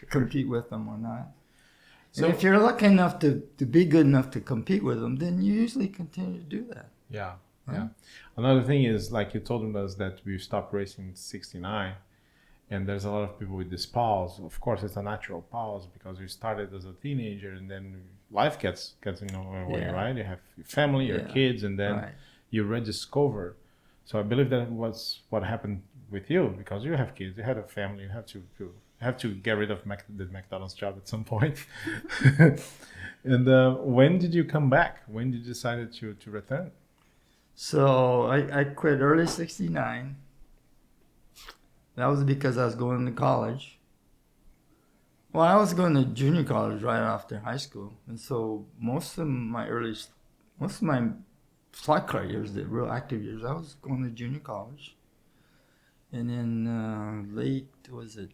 compete with them or not. So if you're lucky enough to be good enough to compete with them, then you usually continue to do that. Yeah. Right? Yeah. Another thing is, like you told us, that we stopped racing in '69, and there's a lot of people with this pause. Of course, it's a natural pause because you started as a teenager, and then life gets in your way, right? You have your family, your kids, and then you rediscover. So I believe that was what happened with you because you have kids, you had a family, you have to get rid of the McDonald's job at some point. And when did you come back? When did you decide to return? So I quit early '69. That was because I was going to college. Well, I was going to junior college right after high school. And so most of my slot car years, the real active years, I was going to junior college. And then late, was it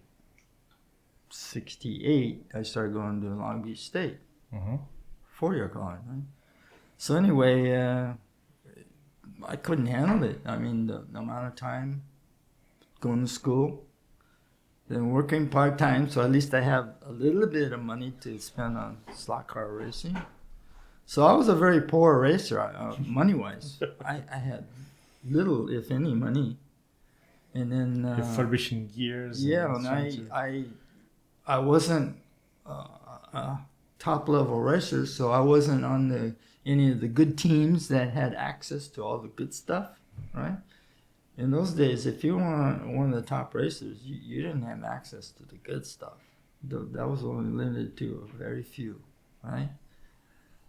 68, I started going to Long Beach State. 4-year college, right? So anyway, I couldn't handle it. I mean, the amount of time going to school, then working part-time, so at least I have a little bit of money to spend on slot car racing. So I was a very poor racer, money-wise. I had little, if any, money. And then refurbishing gears. Yeah, and I wasn't a top-level racer, so I wasn't on any of the good teams that had access to all the good stuff, right? In those days, if you were one of the top racers, you didn't have access to the good stuff. That was only limited to a very few, right?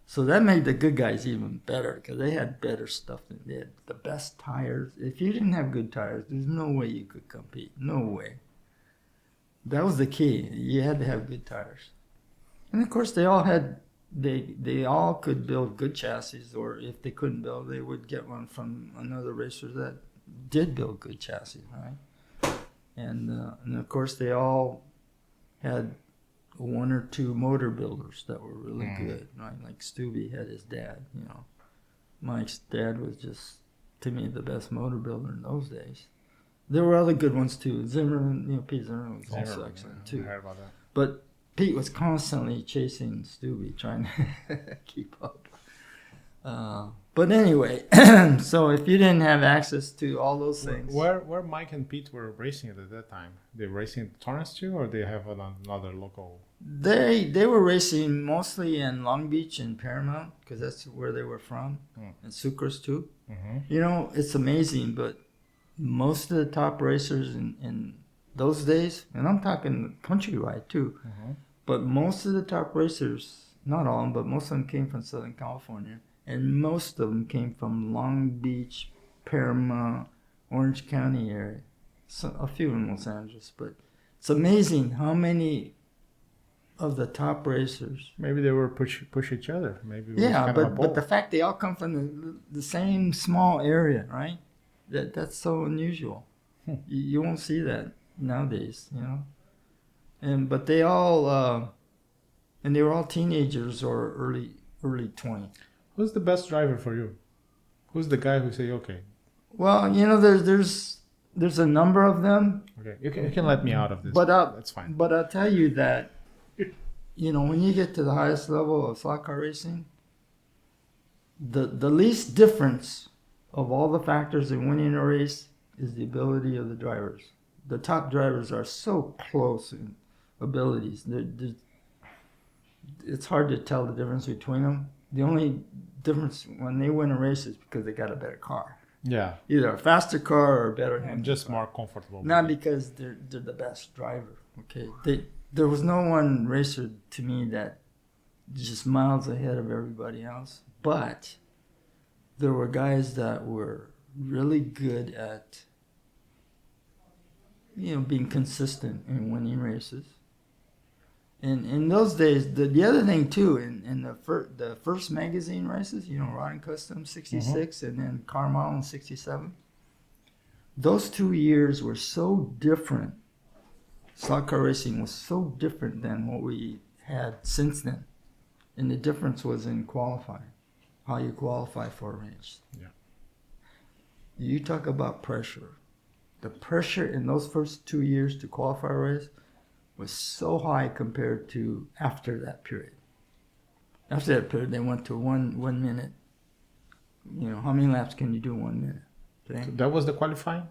So that made the good guys even better because they had better stuff. They had the best tires. If you didn't have good tires, there's no way you could compete. No way. That was the key. You had to have good tires. And of course, they all could build good chassis, or if they couldn't build, they would get one from another racer that did build good chassis, right? And of course, they all had one or two motor builders that were really good, right? Like Stubby had his dad, you know. Mike's dad was just, to me, the best motor builder in those days. There were other good ones too. Zimmerman, you know, Pete Zimmerman was also excellent too. I heard about that. But Pete was constantly chasing Stubby, trying to keep up. But anyway, so if you didn't have access to all those things, Where Mike and Pete were racing at that time? They were racing at Torrance too, or they have another local? they were racing mostly in Long Beach and Paramount because that's where they were from, and Sucres too. Mm-hmm. You know, it's amazing, but most of the top racers in those days, and I'm talking countrywide too, but most of the top racers, not all of them, but most of them came from Southern California. And most of them came from Long Beach, Paramount, Orange County area. So a few in Los Angeles, but it's amazing how many of the top racers. Maybe they were push each other. Maybe it was Yeah, kind of a but the poll. fact they all come from the same small area, right? That's so unusual. You won't see that nowadays, you know. But they all, and they were all teenagers or early 20. Who's the best driver for you? Who's the guy who say, okay, Well, you know, there's a number of them. okay, you can let me out of this. But that's fine. But I'll tell you that, you know, when you get to the highest level of slot car racing, the least difference of all the factors in winning a race is the ability of the drivers. The top drivers are so close in abilities. It's hard to tell the difference between them. The only difference when they win a race is because they got a better car. Yeah, Either a faster car or a better I'm handling just car. more comfortable. Not with it. because they're the best driver. Okay, there was no one racer to me that just miles ahead of everybody else. But there were guys that were really good at, you know, being consistent in winning races. And in those days, the other thing too, in the first magazine races, you know, Rod and Custom 66 and then Carvalho in 67, those 2 years were so different. Slot car racing was so different than what we had since then. And the difference was in qualifying, how you qualify for a race. Yeah. You talk about pressure. The pressure in those first 2 years to qualify a race was so high compared to after that period. After that period, they went to one minute. You know, how many laps can you do 1 minute? Okay? That was the qualifying?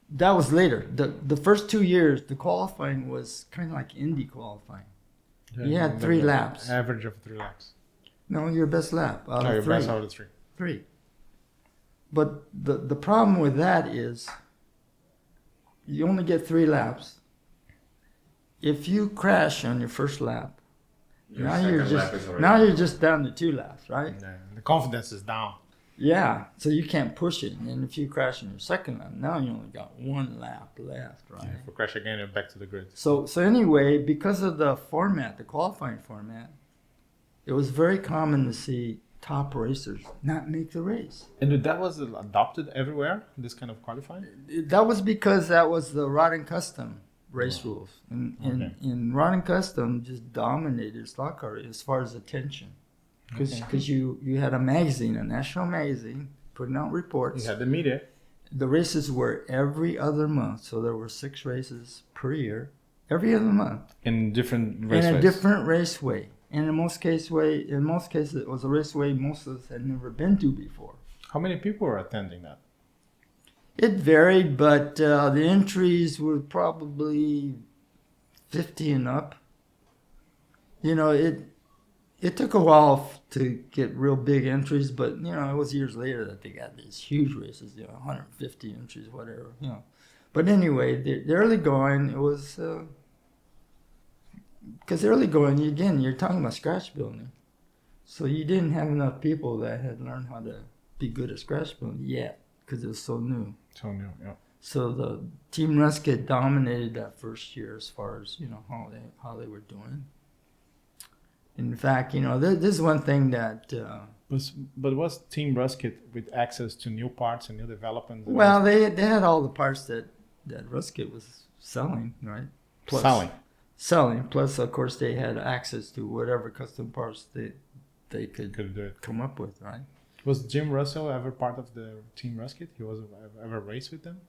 That was later. The first 2 years, the qualifying was kind of like Indy qualifying. You had 3 laps. Average of 3 laps. No, your best lap out Oh, your of 3. best out of 3. 3. But the problem with that is you only get 3 laps. If you crash on your first lap, now you're just down to 2 laps, right? Yeah, the confidence is down. Yeah, so you can't push it. And if you crash on your second lap, now you only got 1 lap left, right? Yeah, if we crash again, you're back to the grid. So anyway, because of the format, the qualifying format, it was very common to see top racers not make the race. And that was adopted everywhere, this kind of qualifying? That was because that was the Rod and Custom race rules. And Rod and Custom just dominated slot car as far as attention. Because you had a magazine, a national magazine, putting out reports. You had the media. The races were every other month, so there were 6 races per year, every other month. In different raceways. In a different raceway. And in most cases, it was a raceway most of us had never been to before. How many people were attending that? It varied, but the entries were probably 50 and up. You know, it took a while to get real big entries, but, you know, it was years later that they got these huge races, you know, 150 entries, whatever, you know. But anyway, the early going, it was, because early going, again, you're talking about scratch building. So you didn't have enough people that had learned how to be good at scratch building yet, because it was so new. So new, yeah. So the Team Ruskit dominated that first year as far as, you know, how they were doing. In fact, you know, this is one thing that... But was Team Ruskit with access to new parts and new developments? Well, they had all the parts that Ruskit was selling, right? selling. Plus, of course, they had access to whatever custom parts they could do it. come up with, right? Was Jim Russell ever part of the team Ruskit? He was ever raced with them?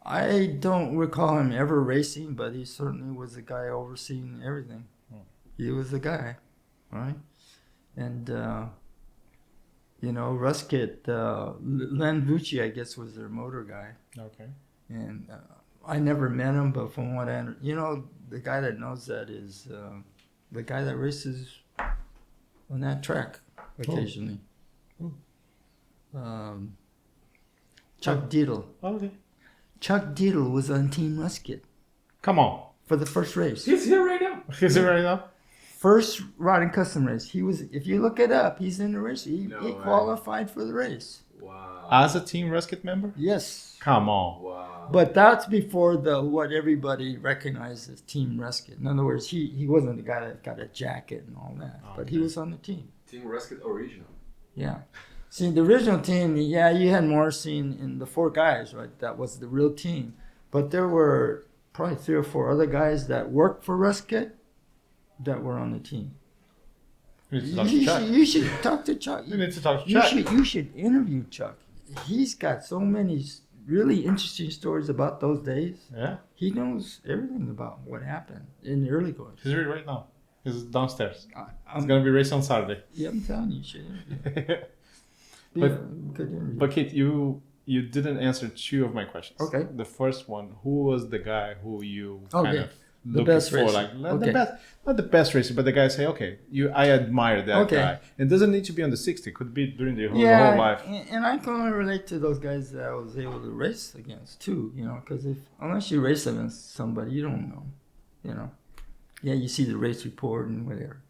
I don't recall him ever racing, but he certainly was the guy overseeing everything. Oh. He was the guy, right? And, Ruskit, Len Vucci, I guess, was their motor guy. Okay. And I never met him, but from what I the guy that knows that is the guy that races on that track occasionally. Chuck Diddle. Oh, okay. Chuck Diddle was on Team Ruskit Come on. for the first race. He's here right now. Is it right now? First rod and custom race. He was. If you look it up, he's in the race. He way. qualified for the race. Wow. As a team Ruskit member? Yes. Come on. Wow. But that's before what everybody recognized as Team Ruskit. In other words, he wasn't the guy that got a jacket and all that, but he was on the team. Team Ruskit original. Yeah. See, the original team, you had Morrissey and the 4 guys, right? That was the real team. But there were probably 3 or 4 other guys that worked for Ruskit that were on the team. You should talk to Chuck. You need to talk to Chuck. You should interview Chuck. He's got so many really interesting stories about those days. Yeah. He knows everything about what happened in the early goings. He's here right now. He's downstairs. I'm He's going to be racing on Saturday. Yeah, I'm telling you, you should interview. Good interview. But Kate, you didn't answer 2 of my questions. Okay. The first one, who was the guy who you Okay. kind of The looking best for? racer. Like, not Okay. the best, not the best racer, but the guy say, okay, I admire that Okay. guy. It doesn't need to be on the 60. It could be during the whole life. And I can only relate to those guys that I was able to race against too, because unless you race against somebody, you don't know, Yeah, you see the race report and whatever.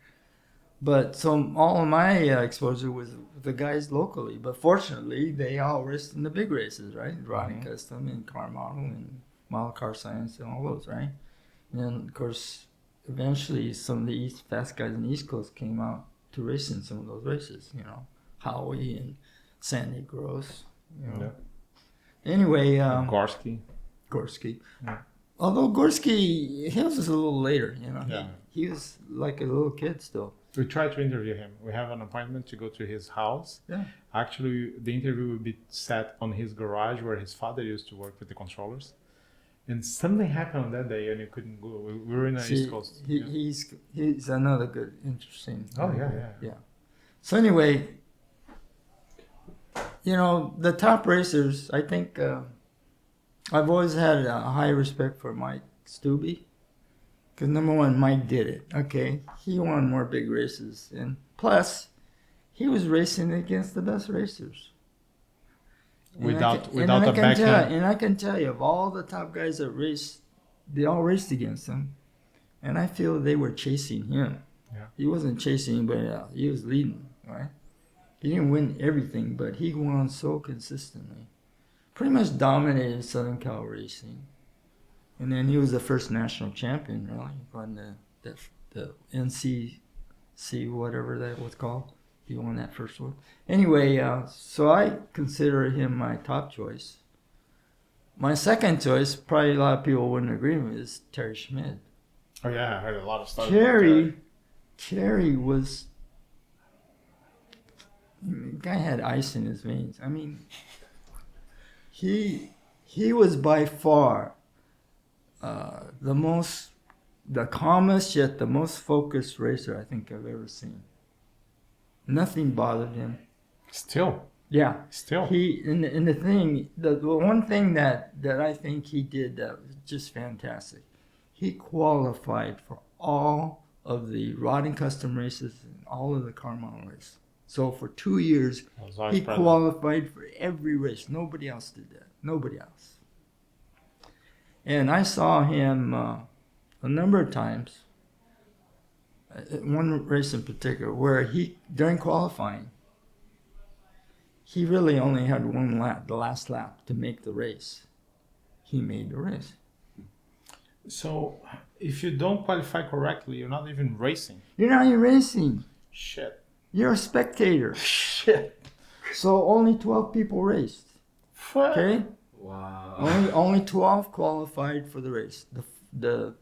But so all of my exposure was the guys locally. But fortunately, they all raced in the big races, right? Riding Custom and Car Model and Model Car Science and all those, right? And of course, eventually some of the fast guys on the East Coast came out to race in some of those races, Howie and Sandy Gross. Yeah. Anyway, Gorski. Yeah. Although Gorski, he was just a little later, Yeah. He was like a little kid still. We tried to interview him. We have an appointment to go to his house. Yeah. Actually, the interview will be set on his garage where his father used to work with the controllers. And something happened on that day and you couldn't go. We were in the East Coast. He's another good, interesting. Oh, yeah. So anyway, the top racers, I think I've always had a high respect for Mike Stubbe. Because number one, Mike did it. Okay, he won more big races, and plus, he was racing against the best racers. Without a backhand. And I can tell you, of all the top guys that raced, they all raced against him, and I feel they were chasing him. Yeah. He wasn't chasing anybody else. He was leading, right? He didn't win everything, but he won so consistently. Pretty much dominated Southern Cal racing. And then he was the first national champion, really, on the NCC, whatever that was called. He won that first one. Anyway, so I consider him my top choice. My second choice, probably a lot of people wouldn't agree with me, is Terry Schmidt. Oh, yeah, I heard a lot of stuff. Terry was... The guy had ice in his veins. I mean, he was by far... the calmest yet the most focused racer I think I've ever seen. Nothing bothered him. Still. Yeah. Still. The one thing that I think he did that was just fantastic. He qualified for all of the rod and custom races and all of the car model races. So for 2 years, he qualified for every race. Nobody else did that. Nobody else. And I saw him a number of times, one race in particular, where during qualifying, he really only had one lap, the last lap, to make the race. He made the race. So, if you don't qualify correctly, you're not even racing. You're not even racing. Shit. You're a spectator. Shit. So only 12 people raced. Okay? Wow. Only 12 qualified for the race. The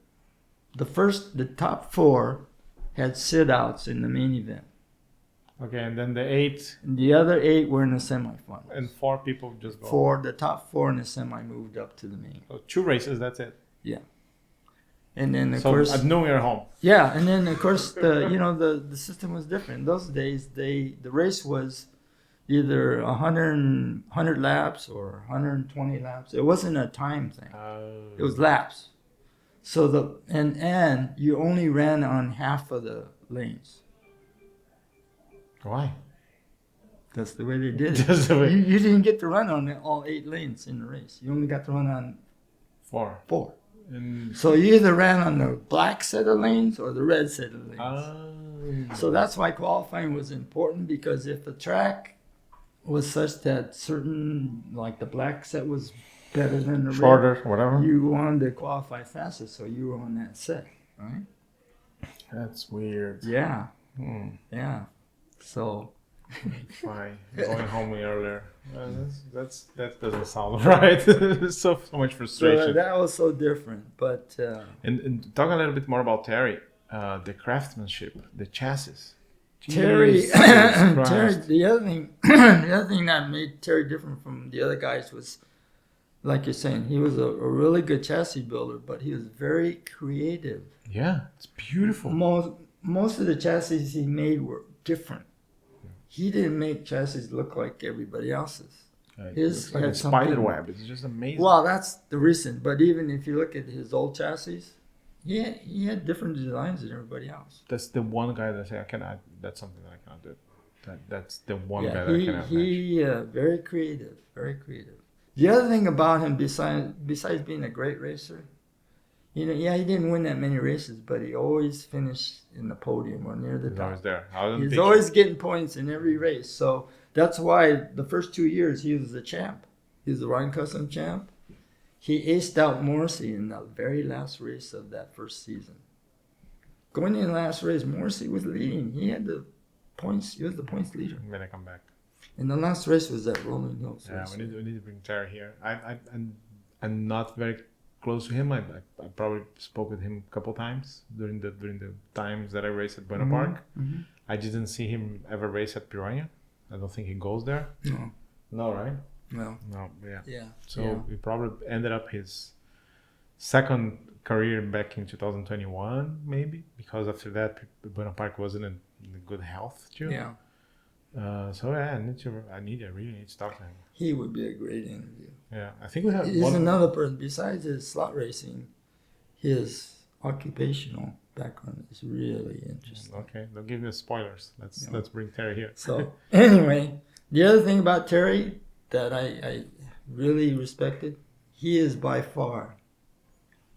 the top 4 had sit-outs in the main event. Okay, and then the 8 And the other 8 were in the semifinals. and 4 people just go. The top 4 in the semi moved up to the main. So 2 races, that's it. And then of So course, at noon you're home. yeah, and then of course the system was different. In those days, the race was either 100 laps or 120 laps. It wasn't a time thing. It was laps. So and you only ran on half of the lanes. Why? That's the way they did it. Just the way. You didn't get to run on all 8 lanes in the race. You only got to run on 4. And So you either ran on the black set of lanes or the red set of lanes. So that's why qualifying was important, because if the track was such that certain, like the black set was better than the shorter, red, whatever. you wanted to qualify faster, so you were on that set, right? That's weird. Yeah. Yeah. So Fine. Going home earlier. That doesn't sound right. so much frustration. that was so different, but And talk a little bit more about Terry, the craftsmanship, the chassis. Terry, Jesus Terry. Christ. The other thing that made Terry different from the other guys was, like you're saying, he was a really good chassis builder, but he was very creative. Yeah, it's beautiful. Most of the chassis he made were different. He didn't make chassis look like everybody else's. It's like had a spider something- web. It's just amazing. Well, that's the recent. But even if you look at his old chassis, he had different designs than everybody else. That's the one guy that I say I cannot. That's something that I cannot do. That's the one guy Yeah, that I cannot match. he very creative, very creative. The other thing about him, besides being a great racer, he didn't win that many races, but he always finished in the podium or near the He's top. always there. He's always getting points in every race. So that's why the first 2 years he was the champ. He was the Ryan Custom champ. He aced out Morrissey in the very last race of that first season. Going in the last race, Morrissey was leading. He had the points. He was the points leader. When I come back. And the last race was at Rolling Hills. Yeah, we need to bring Terry here. I'm not very close to him. I probably spoke with him a couple times during the times that I raced at Buena Park. Mm-hmm. I didn't see him ever race at Piranha. I don't think he goes there. No. No, right? No. No, yeah. Yeah. So he probably ended up his second career back in 2021, maybe, because after that Buena Park wasn't in good health too. Yeah. So yeah, I really need to talk to him. He would be a great interview. Yeah, I think we have He's one. another person. Besides his slot racing, his occupational background is really interesting. Okay, don't give me spoilers. Let's bring Terry here. So anyway, the other thing about Terry that I really respected, he is by far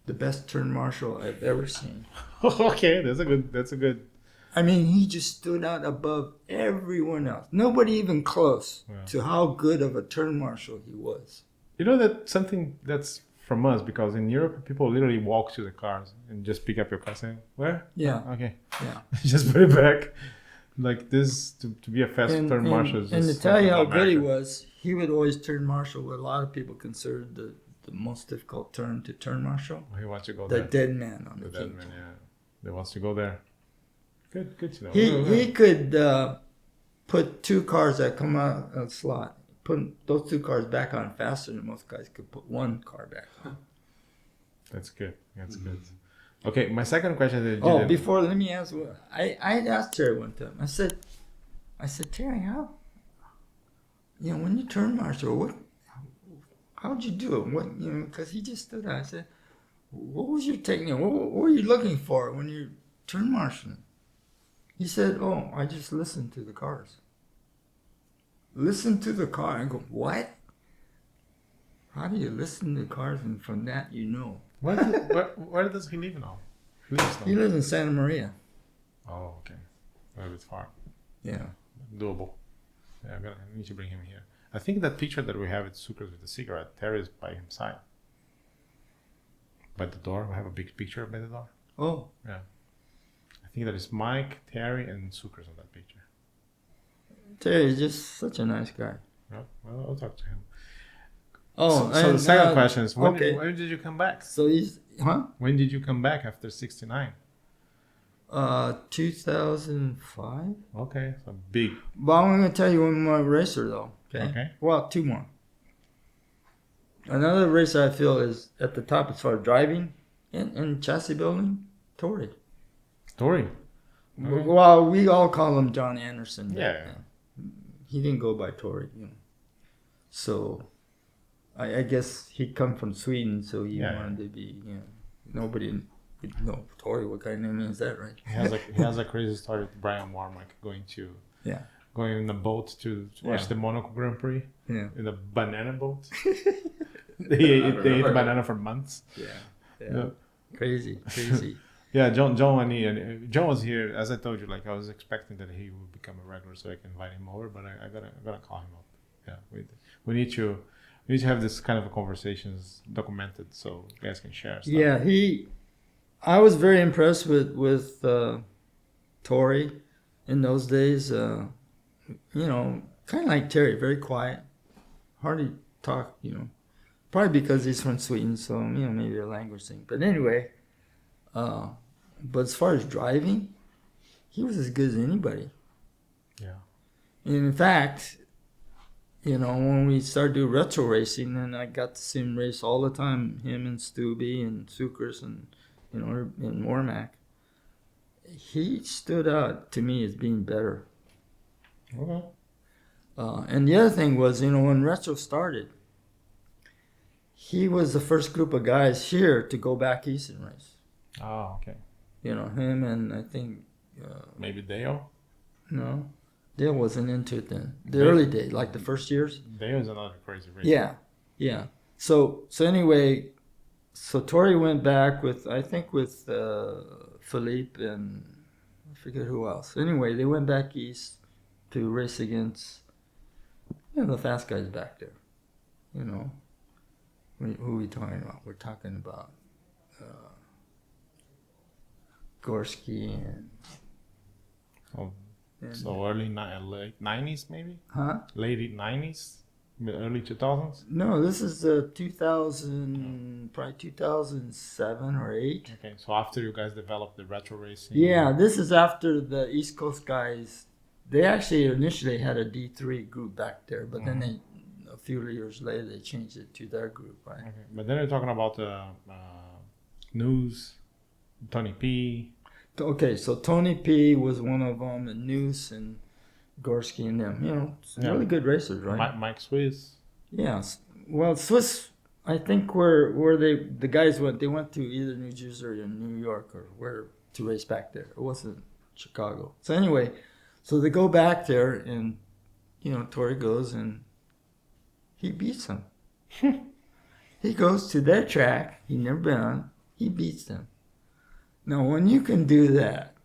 the best turn marshal I've ever seen. Okay, that's a good. I mean, he just stood out above everyone else. Nobody even close to how good of a turn marshal he was. You know that something that's from us, because in Europe people literally walk to the cars and just pick up your car saying, "Where?" Yeah. Okay. Yeah. Just put it back. Like this to be a fast turn marshal. And to tell you how good he was, he would always turn marshal what a lot of people considered the most difficult turn to turn marshal. He wants to go The there. dead man on the The dead king. man, yeah. He wants to go there. Good to know. He could put 2 cars that come out of the slot, put those 2 cars back on faster than most guys could put 1 car back on. That's good. Good. Okay, my second question is. Before, let me ask. I had asked Terry one time. I said, Terry, how? When you turn marshal, how'd you do it? Because he just stood there. I said, what was your technique? What were you looking for when you turn marshaling? He said, I just listened to the cars. Listen to the car. I go, what? How do you listen to the cars and from that you know? Where does he live now? He lives in Santa Maria. Oh, okay. A little bit far. Yeah. Doable. Yeah, I need to bring him here. I think that picture that we have at Sucres with the cigarette, Terry is by his side. By the door. We have a big picture by the door. Oh. Yeah. I think that is Mike, Terry, and Sucres on that picture. Terry is just such a nice guy. Well, I'll talk to him. Oh, So the second question is, when okay. did you come back? So he's When did you come back after 69? 2005. Okay, so big. But I'm gonna tell you one more racer though. Okay. Well, two more. Another racer I feel is at the top as far as driving and chassis building. Tori. Story. Well, we all call him John Anderson. back Yeah. then. He didn't go by Tori. So, I guess he'd come from Sweden, so he wanted to be. Nobody would know Tori. What kind of name is that, right? He has a crazy story with Brian Warmack going in a boat to watch the Monaco Grand Prix. Yeah. In a banana boat. they ate banana for months. Yeah. Crazy. Yeah, John was here. As I told you, like I was expecting that he would become a regular, so I can invite him over. But I gotta call him up. Yeah, we need to have this kind of conversations documented so you guys can share stuff. Yeah, I was very impressed with Tori in those days. Kind of like Terry, very quiet, hardly talk. Probably because he's from Sweden, so maybe a language thing. But anyway, but as far as driving, he was as good as anybody. Yeah. And in fact, when we started doing retro racing, and I got to see him race all the time, him and Stubby and Sukers and and Warmack, he stood out to me as being better. Okay. And the other thing was, when retro started, he was the first group of guys here to go back east and race. Oh, okay. Him and I think Maybe Dale. no, Dale wasn't into it then. The early days, like the first years. Dale is another crazy racer. Yeah. So anyway, so Tori went back with Philippe and I forget who else. Anyway, they went back east to race against the fast guys back there. Who are we talking about? We're talking about Gorski and So late 90s maybe? huh? Late 90s? Early 2000s? No, this is 2000, probably 2007 or 8. Okay, so after you guys developed the retro racing. Yeah, this is after the East Coast guys. They actually initially had a D3 group back there, but then a few years later they changed it to their group, right? Okay, but then you're talking about News, Tony P. Okay, so Tony P was one of them, and Noose and Gorski and them. Really good racers, right? Mike Swiss. Yes. Well, Swiss, I think where the guys went, they went to either New Jersey or New York or where to race back there. It wasn't Chicago. So anyway, so they go back there and, Tori goes and he beats them. He goes to their track. He'd never been on. He beats them. Now, when you can do that,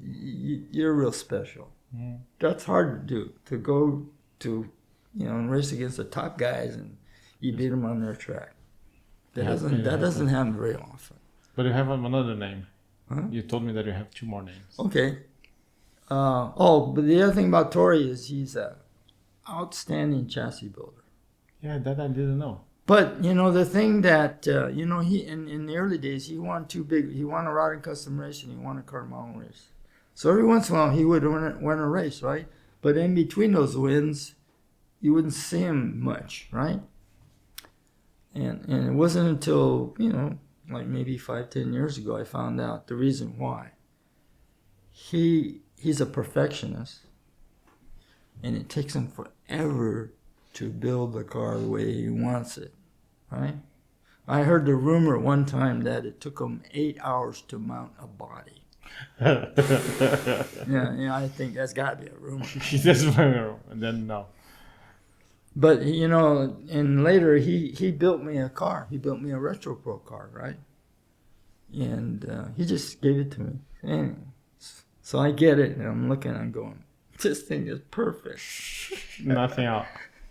you're real special. Mm. That's hard to do, to go to, and race against the top guys and you beat them on their track. That doesn't happen very often. But you have another name. Huh? You told me that you have two more names. Okay. But the other thing about Tori is he's an outstanding chassis builder. Yeah, that I didn't know. But, the thing that, he in the early days, he won two big, he won a rod and custom race and he won a Carvalho race. So every once in a while he would win a race, right? But in between those wins, you wouldn't see him much, right? And it wasn't until, like maybe 5-10 years ago, I found out the reason why. He's a perfectionist, and it takes him forever to build the car the way he wants it, right? I heard the rumor one time that it took him 8 hours to mount a body. Yeah, I think that's got to be a rumor. And then no. But, and later he built me a car. He built me a Retro Pro car, right? And he just gave it to me. Anyway, so I get it, and I'm looking, I'm going, this thing is perfect. Nothing else.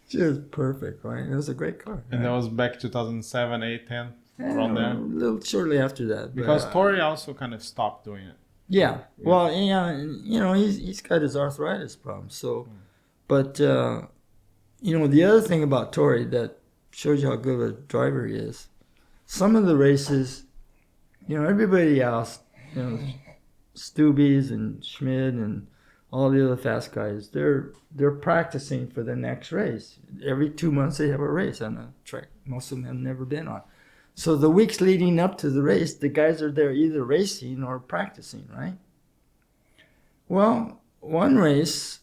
Just perfect, right? It was a great car. And right? that was back 2007, 8, 10, around there. A little shortly after that. Because but, Tori also kind of stopped doing it. Yeah. Well, he's got his arthritis problem. So, but, the other thing about Tori that shows you how good of a driver he is. Some of the races, everybody else, Stubies and Schmid and all the other fast guys, they're practicing for the next race. Every 2 months they have a race on a track most of them have never been on. So the weeks leading up to the race, the guys are there either racing or practicing, right? Well, one race,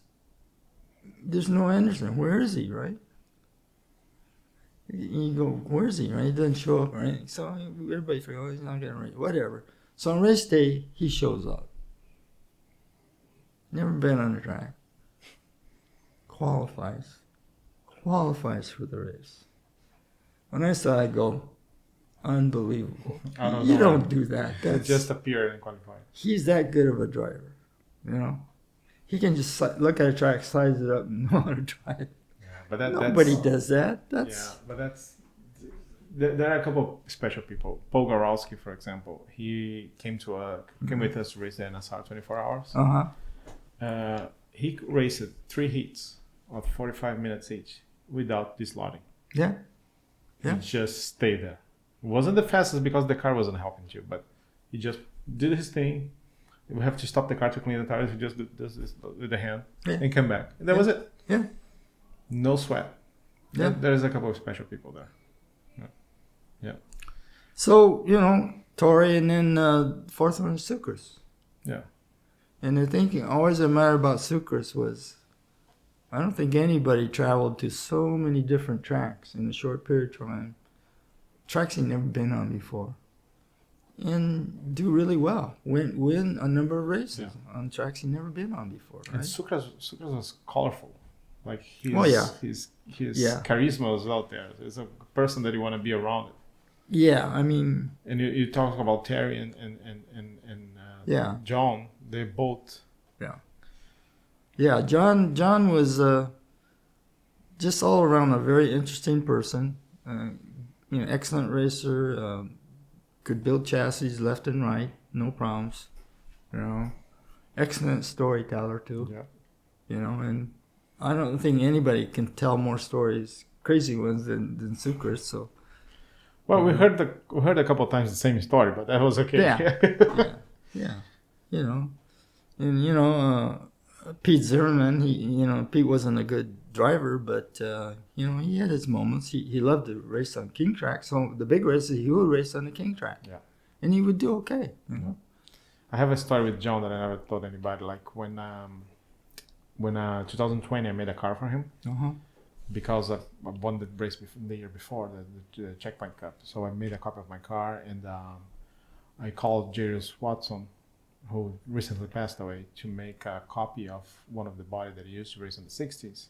there's no Anderson. Where is he, right? You go, where is he, right? He doesn't show up, right? So everybody figures, oh, he's not going to race, whatever. So on race day, he shows up. Never been on the track. Qualifies for the race. When I saw it, I go, unbelievable. You don't do that. It just appeared and qualified. He's that good of a driver, He can just look at a track, size it up, and know how to drive. Yeah, but nobody does that. There are a couple of special people. Paul Goralski, for example, he came with us to race the NSR 24 hours. He raced 3 heats of 45 minutes each without dislodging. Yeah. He just stayed there. It wasn't the fastest because the car wasn't helping you, but he just did his thing. We have to stop the car to clean the tires. He just does this with the hand and come back. And that was it. Yeah. No sweat. Yeah. There's a couple of special people there. Yeah. So, Torrey and then fourth one is Sucres. Yeah. And the thing always admired about Sucres was, I don't think anybody traveled to so many different tracks in a short period of time. Tracks he'd never been on before. And do really well. Win a number of races on tracks he'd never been on before. Right? And Sucres was colorful. Like his charisma was out there. It's a person that you want to be around. Yeah, I mean. And you talk about Terry and John. They both. Yeah, John was just all around a very interesting person. Excellent racer. Could build chassis left and right, no problems. Excellent storyteller too. Yeah. And I don't think anybody can tell more stories, crazy ones, than Sucres. So. Well, we heard a couple of times the same story, but that was okay. Yeah. And Pete Zimmerman, Pete wasn't a good driver, but he had his moments. He loved to race on king track, so the big races he would race on the king track. Yeah. And he would do okay. I have a story with John that I never told anybody. Like when 2020 I made a car for him. Because I won the race the year before, the Checkpoint Cup. So I made a copy of my car, and I called Jairus Watson, who recently passed away, to make a copy of one of the body that he used to race in the 60s.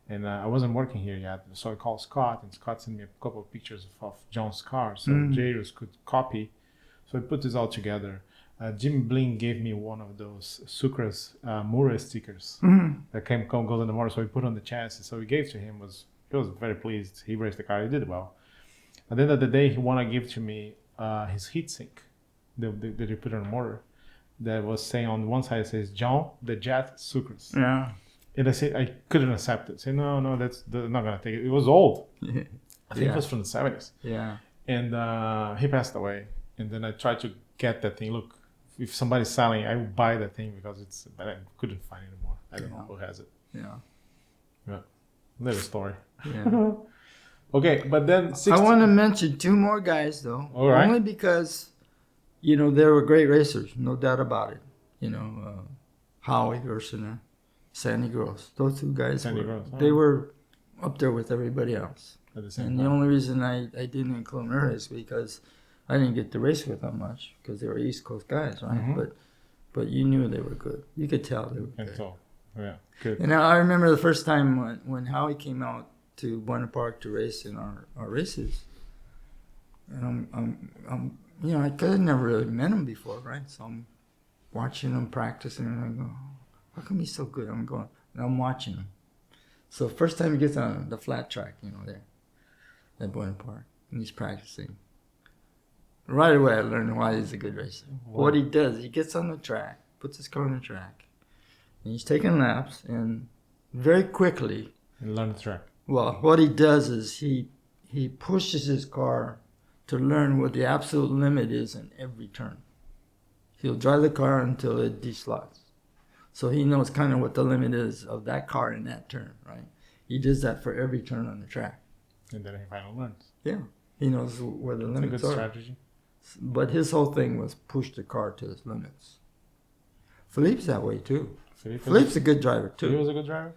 And I wasn't working here yet, so I called Scott, and Scott sent me a couple of pictures of John's car, so Jairus could copy. So I put this all together. Jimmy Bling gave me one of those Sucres Mura stickers that goes in the motor, so we put on the chassis. So we gave to him. He was very pleased. He raced the car. He did well. At the end of the day, he wanted to give to me his heatsink that he put on the motor. That was saying on one side, it says John the Jet Sucres. Yeah. And I said I couldn't accept it. Say no, that's not gonna take it. It was old. I think it was from the 70s. Yeah. And he passed away. And then I tried to get that thing. Look, if somebody's selling, I would buy that thing because but I couldn't find it anymore. I don't know who has it. Yeah. Little story. Yeah. Okay, but then I want to mention 2 more guys though. All right. Only because, they were great racers, no doubt about it. Howie Gersiner, Sandy Gross. Those 2 guys they were up there with everybody else. At the same time. The only reason I didn't include them is because I didn't get to race with them much because they were East Coast guys, right? But you knew they were good. You could tell they were good. Good. And I remember the first time when Howie came out to Buena Park to race in our races, and I'm I could have never really met him before, right? So I'm watching him practicing, and I go, how come he's so good? I'm going, and I'm watching him. So first time he gets on the flat track, there at Buena Park, and he's practicing. Right away, I learned why he's a good racer. Wow. What he does, he gets on the track, puts his car on the track, and he's taking laps, and very quickly... And learn the track. Well, what he does is he he pushes his car to learn what the absolute limit is in every turn. He'll drive the car until it deslots. So he knows kind of what the limit is of that car in that turn, right? He does that for every turn on the track. And then he finally learns. Yeah. He knows where the limits It's a good are. strategy. But his whole thing was push the car to its limits. Philippe's that way too. Philippe's a good driver too. He was a good driver?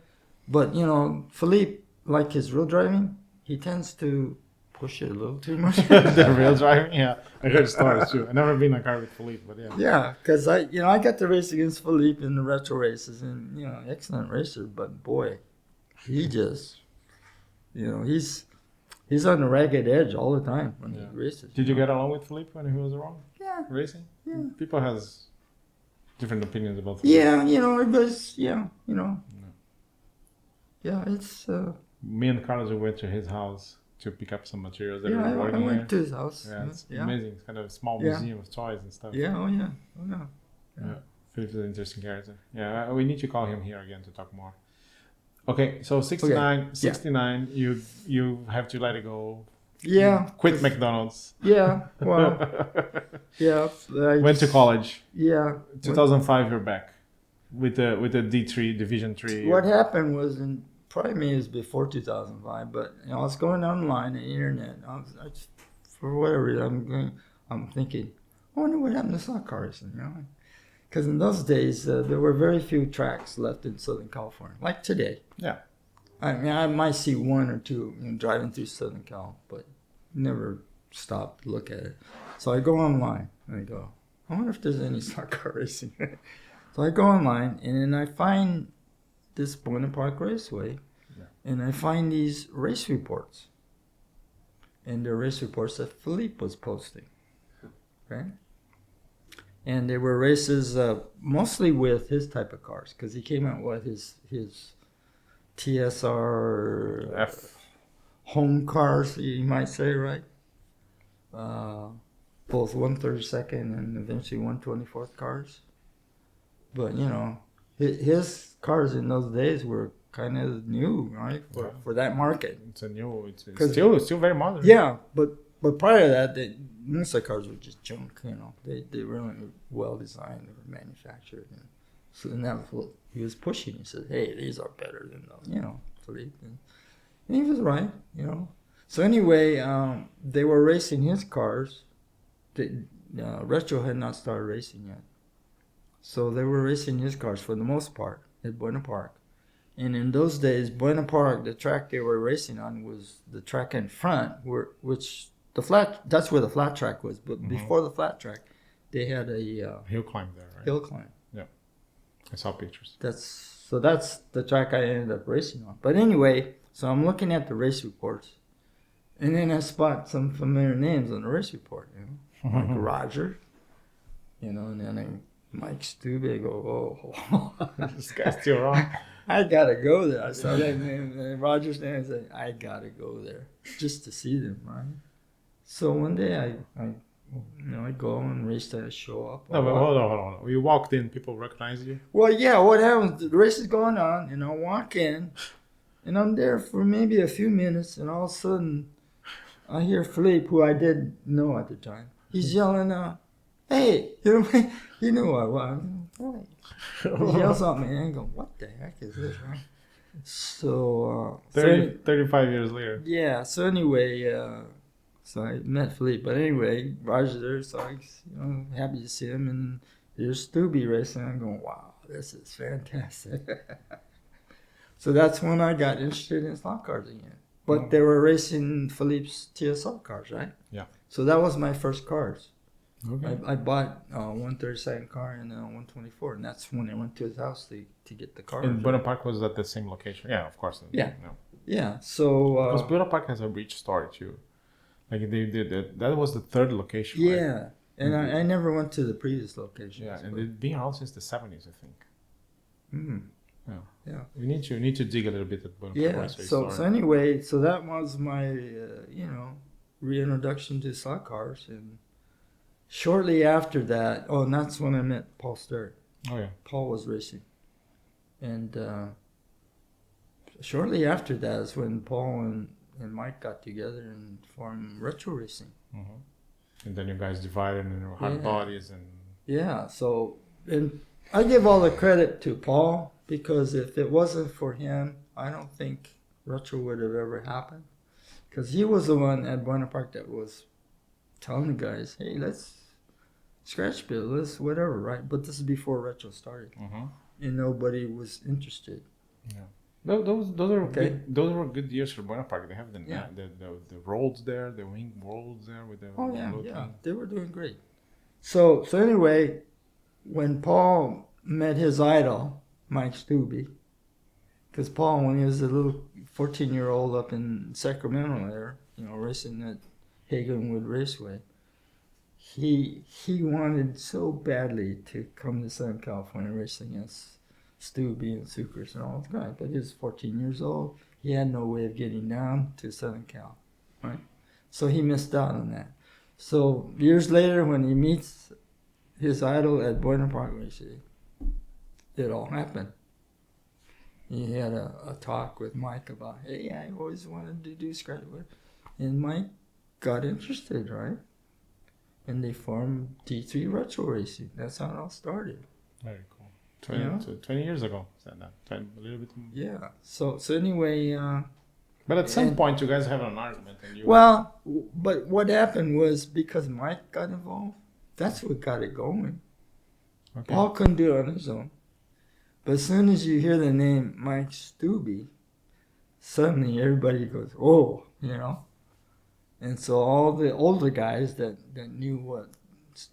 But, you know, Philippe, like his real driving, he tends to push it a little too much. The real driving? Yeah. I heard stories too. I've never been in a car with Philippe, but yeah. Yeah, because I got to race against Philippe in the retro races, and, you know, excellent racer, but boy, he just, you know, he's on the ragged edge all the time when he races. Did you get along with Philippe when he was around? Yeah. Racing? Yeah. People has different opinions about Philippe. Yeah, you know, it was, yeah, you know. Yeah, it's... Me and Carlos, we went to his house to pick up some materials that yeah, we were I working went to there. his house. Yeah, it's yeah. amazing. It's kind of a small Yeah. museum of toys and stuff. Yeah, oh yeah, oh yeah. Yeah. Philippe's an interesting character. Yeah, we need to call him here again to talk more. Okay, so 69, 69, you have to let it go. Yeah. Quit McDonald's. Yeah, well, yeah. Went to college. Yeah. 2005, you're back with the D3 Division 3. What happened was, probably maybe it was before 2005, but you know, I was going online on the internet. For whatever reason, I'm thinking, I wonder what happened to Slotcars, you know? Because in those days, there were very few tracks left in Southern California, like today. Yeah. I mean, I might see one or two, you know, driving through Southern Cal, but never stop to look at it. So I go online and I go, I wonder if there's any Slotcar racing. So I go online and then I find this Buena Park Raceway, and I find these race reports. And the race reports that Philippe was posting. Okay? And they were races mostly with his type of cars, because he came out with his TSR F. home cars, you might say, right? Both 132nd and eventually 124th cars. But, you know, his cars in those days were kind of new, right, for that market. It's still very modern. Yeah, but prior to that, the MISAC cars were just junk, you know. They weren't well designed or manufactured. And so then that was what he was pushing. He said, hey, these are better than those, you know, Philippe. And he was right, you know. So anyway, they were racing his cars. Retro had not started racing yet. So they were racing his cars for the most part at Buena Park. And in those days, Buena Park, the track they were racing on was the track in front, that's where the flat track was. But before the flat track, they had a hill climb there, right? hill climb. Yeah, I saw pictures. That's the track I ended up racing on. But anyway, so I'm looking at the race reports, and then I spot some familiar names on the race report, you know, like Roger, you know, and then Mike Stube. I go, oh, This guy's still wrong. I gotta go there. I saw that name, and Roger's name. I said, I gotta go there just to see them, right? So one day I go and race that show up. No, but hold on. You walked in, people recognize you? Well, yeah, what happens, the race is going on, and I walk in, and I'm there for maybe a few minutes, and all of a sudden, I hear Philippe, who I didn't know at the time. He's yelling out, hey, you know, he knew who I was. Hey. He yells at me, and I go, what the heck is this, right? So, 35 years later. yeah, so anyway, so I met Philippe, but anyway, Roger's there, so I was, you know, happy to see him, and there's Stubby racing. I'm going, wow, this is fantastic. So that's when I got interested in slot cars again. But they were racing Philippe's TSR cars, right? Yeah. So that was my first cars. Okay. I bought a 132nd car and a 124, and that's when I went to his house to get the car. And Buena Park was at the same location? Yeah, of course. Yeah. No. Yeah, so... Because Buena Park has a rich story, too. Like, they did that was the third location, right? Yeah, and I never went to the previous location. Yeah, and they've been around since the 70s, I think. Mm. Yeah. Yeah. You need to dig a little bit at Buena Park. Yeah, so anyway, so that was my, reintroduction to slot cars, and shortly after that, and that's when I met Paul Stewart. Oh, yeah. Paul was racing. And shortly after that is when Paul and and Mike got together and formed Retro Racing. And then you guys divided into hard bodies and... Yeah, so, and I give all the credit to Paul, because if it wasn't for him, I don't think Retro would have ever happened. Because he was the one at Buena Park that was telling the guys, hey, let's scratch build, let's whatever, right? But this is before Retro started. And nobody was interested. Yeah. Those are Okay. good, those were good years for Buena Park. They have the Yeah. the rolls there, the wing rolls there with the Oh yeah, looking. yeah, they were doing great. So anyway, when Paul met his idol, Mike Stubbe, because Paul, when he was a little 14-year-old up in Sacramento there, racing at Hagenwood Raceway, he wanted so badly to come to Southern California racing against Stubbe and Sucres and all those guys, but he was 14 years old. He had no way of getting down to Southern Cal, right? So he missed out on that. So years later, when he meets his idol at Buena Park Racing, it all happened. He had a talk with Mike about, hey, I always wanted to do scratch wood. And Mike got interested, right? And they formed D3 Retro Racing. That's how it all started. Very cool. 20 years ago, said that. A little bit more. Yeah. So anyway. But at some point, you guys have an argument, and you. Well, but what happened was because Mike got involved. That's what got it going. Okay. Paul couldn't do it on his own. But as soon as you hear the name Mike Stubbe, suddenly everybody goes, oh, And so all the older guys that knew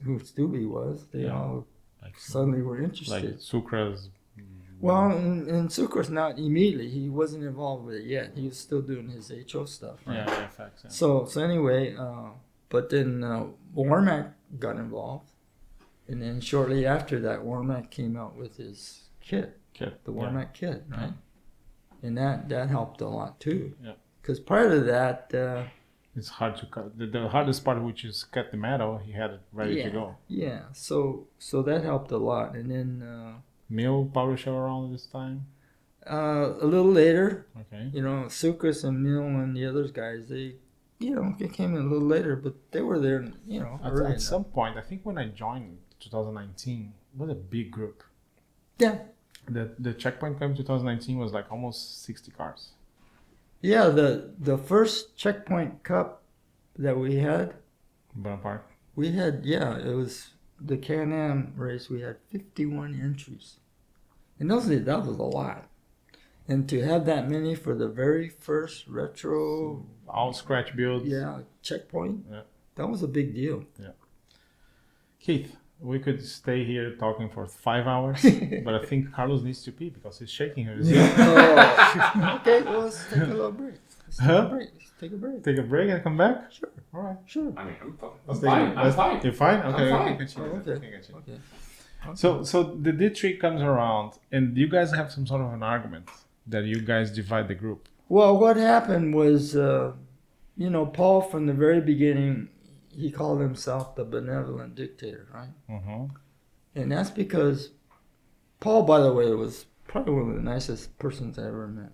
who Stubbe was, they all suddenly were interested. Like Sucres. Well, and Sucres not immediately. He wasn't involved with it yet. He was still doing his HO stuff. Right? Yeah, facts. Yeah. So anyway, but then Warmack got involved. And then shortly after that, Warmack came out with his kit. The Warmack kit, right? And that helped a lot too. Yeah. Because prior to that... it's hard to cut. The hardest part, which is cut the metal, he had it ready to go. Yeah, so that helped a lot. And then... Mill probably show around this time? A little later. Okay. Sucres and Mill and the other guys, they came in a little later, but they were there, early At some point, I think when I joined 2019, it was a big group. Yeah. The checkpoint came 2019 was like almost 60 cars. Yeah, the first Checkpoint Cup that we had, Buena Park. we had, it was the Can-Am race. We had 51 entries. And that was a lot. And to have that many for the very first retro... All scratch builds. Yeah, Checkpoint. Yeah. That was a big deal. Yeah. Keith, we could stay here talking for 5 hours, but I think Carlos needs to pee because he's shaking his Oh. Okay, well, let's take a little break. Take a break. Take a break and come back? Sure. All right. Sure. I mean, I'm Let's fine. take I'm fine. You're fine? Okay. I'm fine. Continue. Oh, okay. Continue. Okay. So the D3 comes around, and you guys have some sort of an argument that you guys divide the group. Well, what happened was, Paul from the very beginning, he called himself the benevolent dictator, right? Mm-hmm. And that's because Paul, by the way, was probably one of the nicest persons I ever met.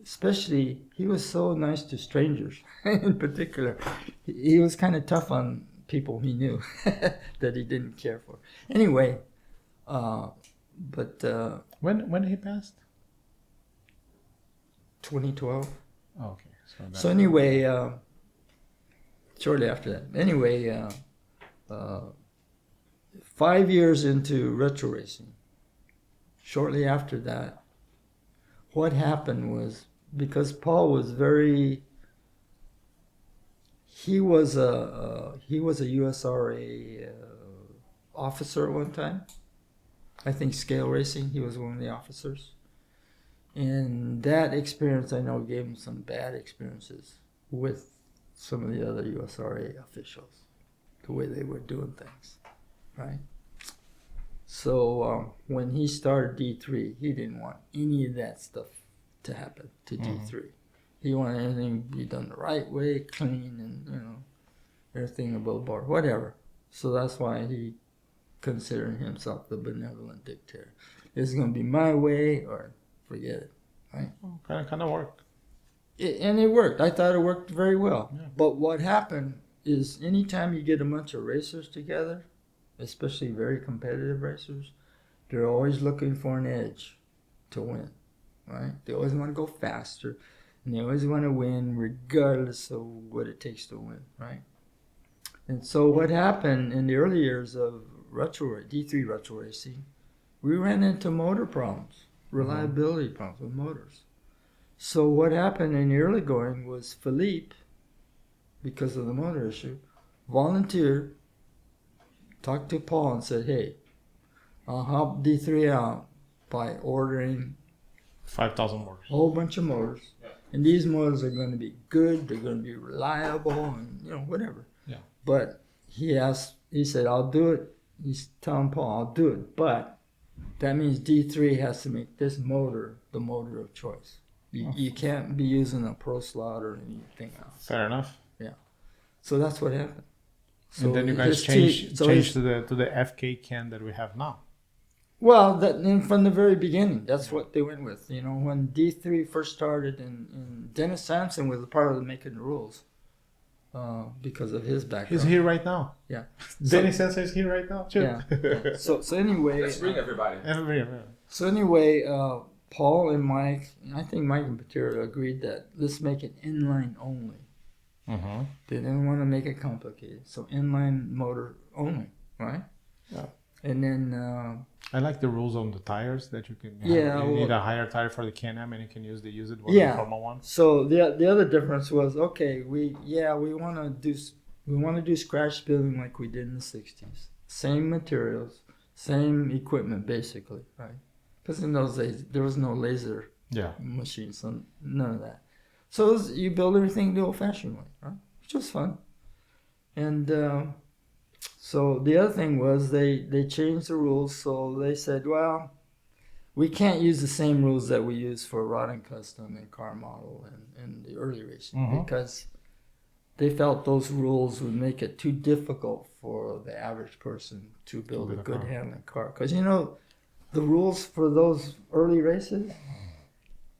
Especially, he was so nice to strangers in particular. He was kind of tough on people he knew that he didn't care for. Anyway, When he passed? 2012. Oh, okay. So anyway, shortly after that. Anyway, 5 years into retro racing, shortly after that, what happened was, because Paul was he was a USRA officer at one time. I think scale racing, he was one of the officers. And that experience, I know, gave him some bad experiences with some of the other USRA officials, the way they were doing things, right? So when he started D3, he didn't want any of that stuff to happen to D3. He wanted everything to be done the right way, clean, and everything above board, whatever. So that's why he considered himself the benevolent dictator. It's going to be my way or forget it, right? Kind of worked. And it worked. I thought it worked very well. Yeah. But what happened is anytime you get a bunch of racers together, especially very competitive racers, they're always looking for an edge to win, right? They always want to go faster, and they always want to win regardless of what it takes to win, right? And so what happened in the early years of D3 retro racing, we ran into motor problems, reliability problems with motors. So what happened in the early going was Philippe, because of the motor issue, volunteered, talked to Paul and said, hey, I'll help D3 out by ordering 5,000 motors. a whole bunch of motors. Yeah. And these motors are going to be good, they're going to be reliable, and whatever. Yeah. But he said, I'll do it. He's telling Paul, I'll do it. But that means D3 has to make this motor the motor of choice. You can't be using a Pro Slot or anything else. Fair enough. So that's what happened. So and then you guys changed to the FK can that we have now. Well, from the very beginning, that's what they went with. When D3 first started, and Dennis Sampson was a part of making the rules because of his background. He's here right now. Yeah. Dennis Sampson is here right now too. Yeah. So anyway. Let's bring everybody. So anyway, Paul and Mike, I think Mike in particular, agreed that let's make it inline only. Mm-hmm. They didn't want to make it complicated, so inline motor only, right? Yeah. And then I like the rules on the tires that you can. You need a higher tire for the Can-Am, and you can use it with the Formula 1. So the other difference was we want to do scratch building like we did in the '60s. Same materials, same equipment, basically, right? Because in those days there was no laser machine, so none of that. So you build everything the old-fashioned way, right? Which was fun. And so the other thing was they changed the rules. So they said, well, we can't use the same rules that we use for Rod and Custom and Car Model and the early racing because they felt those rules would make it too difficult for the average person to build a good handling car. Because, the rules for those early races,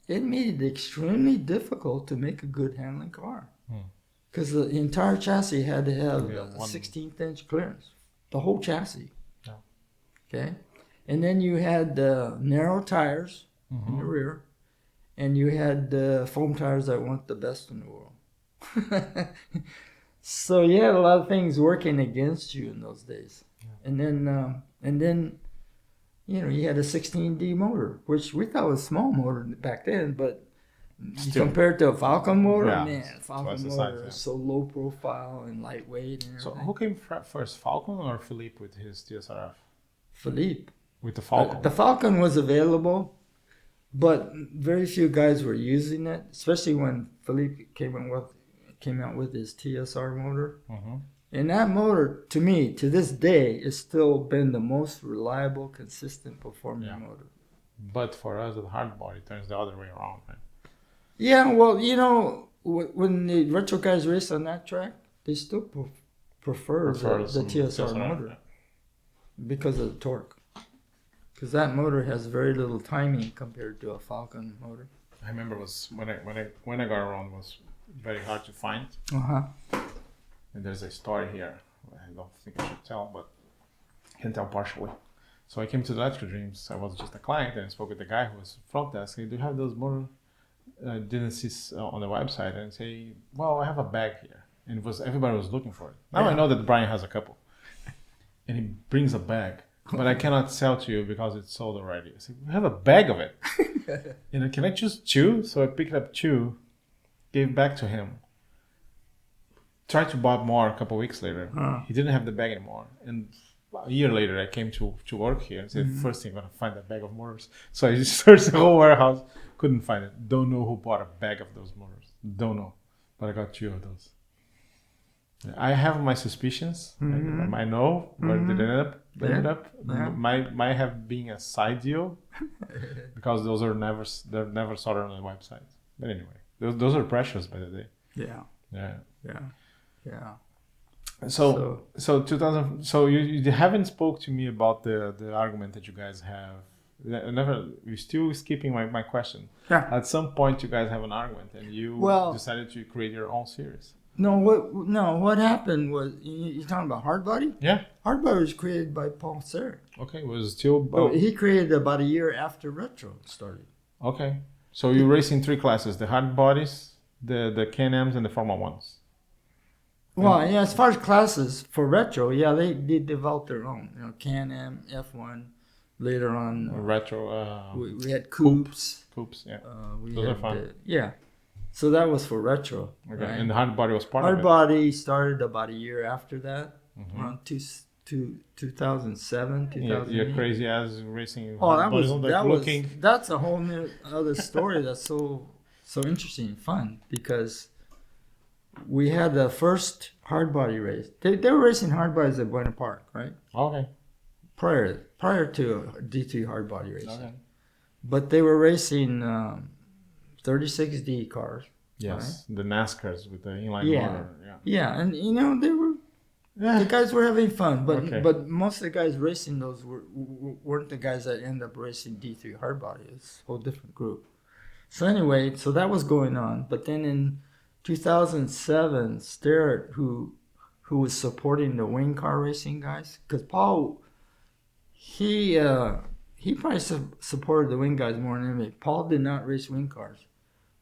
it made it extremely difficult to make a good handling car. Because the entire chassis had to have a 16th inch clearance. The whole chassis. Yeah. Okay? And then you had narrow tires in the rear. And you had foam tires that weren't the best in the world. So you had a lot of things working against you in those days. Yeah. And then you had a 16D motor, which we thought was a small motor back then, but compared to a Falcon motor, Falcon motor is so low profile and lightweight and everything. So who came first, Falcon or Philippe with his TSRF? Philippe. With the Falcon. The Falcon was available, but very few guys were using it, especially when Philippe came out with his TSR motor. And that motor, to me, to this day, has still been the most reliable, consistent performing motor. But for us, the hardbody turns the other way around, right? Yeah, well, when the retro guys race on that track, they still prefer the TSR motor because of the torque. Because that motor has very little timing compared to a Falcon motor. I remember it was when I got around, it was very hard to find. And there's a story here. I don't think I should tell, but I can tell partially. So I came to the Electrical Dreams. I was just a client, and I spoke with the guy who was front desk. Do you have those motor? I didn't see on the website, and say, well, I have a bag here, and everybody was looking for it. Now I know that Brian has a couple, and he brings a bag, but I cannot sell to you because it's sold already. I said, we have a bag of it. Can I choose two? So I picked up two, gave back to him. Tried to buy more a couple of weeks later. He didn't have the bag anymore. And a year later, I came to work here and said, first thing, I'm going to find that bag of motors. So I just searched the whole warehouse. Couldn't find it. Don't know who bought a bag of those motors. Don't know. But I got two of those. I have my suspicions. I know where they ended up. Might have been a side deal because those are never sold on the website. But anyway, those are precious by the day. Yeah. So 2000. So you haven't spoke to me about the argument that you guys have You're still skipping my question. Yeah. At some point, you guys have an argument, and you Well- decided to create your own series. No, what happened was, you're talking about Hardbody? Yeah. Hardbody was created by Paul Serre. Okay. Was still. Oh, he created about a year after Retro started. Okay. So you race in 3 classes: the hard bodies, the Can-Ams, and the Formula Ones. Well, yeah, as far as classes for Retro, yeah, they developed their own. You know, Can-Am, F1. Later on, Retro. we had coupes. Coupes. Yeah. We Those are had, fun. yeah. So that was for Retro. Okay. Right? And the hard body was part of it. Hardbody started about a year after that, Mm-hmm. around 2007, 2008. You're crazy as racing. Oh, hard bodies on the looking. that's a whole new other story that's so interesting and fun, because we had the first hardbody race. They were racing hardbodies at Buena Park, right? Okay. Prior to D3 Hardbody Racing. Okay. But they were racing 36D cars. Yes, the NASCARs with the inline Yeah. motor. Yeah. Yeah, and you know, the guys were having fun, but Okay. but most of the guys racing those weren't the guys that end up racing D3 Hardbody. It's a whole different group. So anyway, so that was going on. But then in 2007, Starrett, who was supporting the wing car racing guys, because Paul, he probably supported the wing guys more than anybody. Paul did not race wing cars,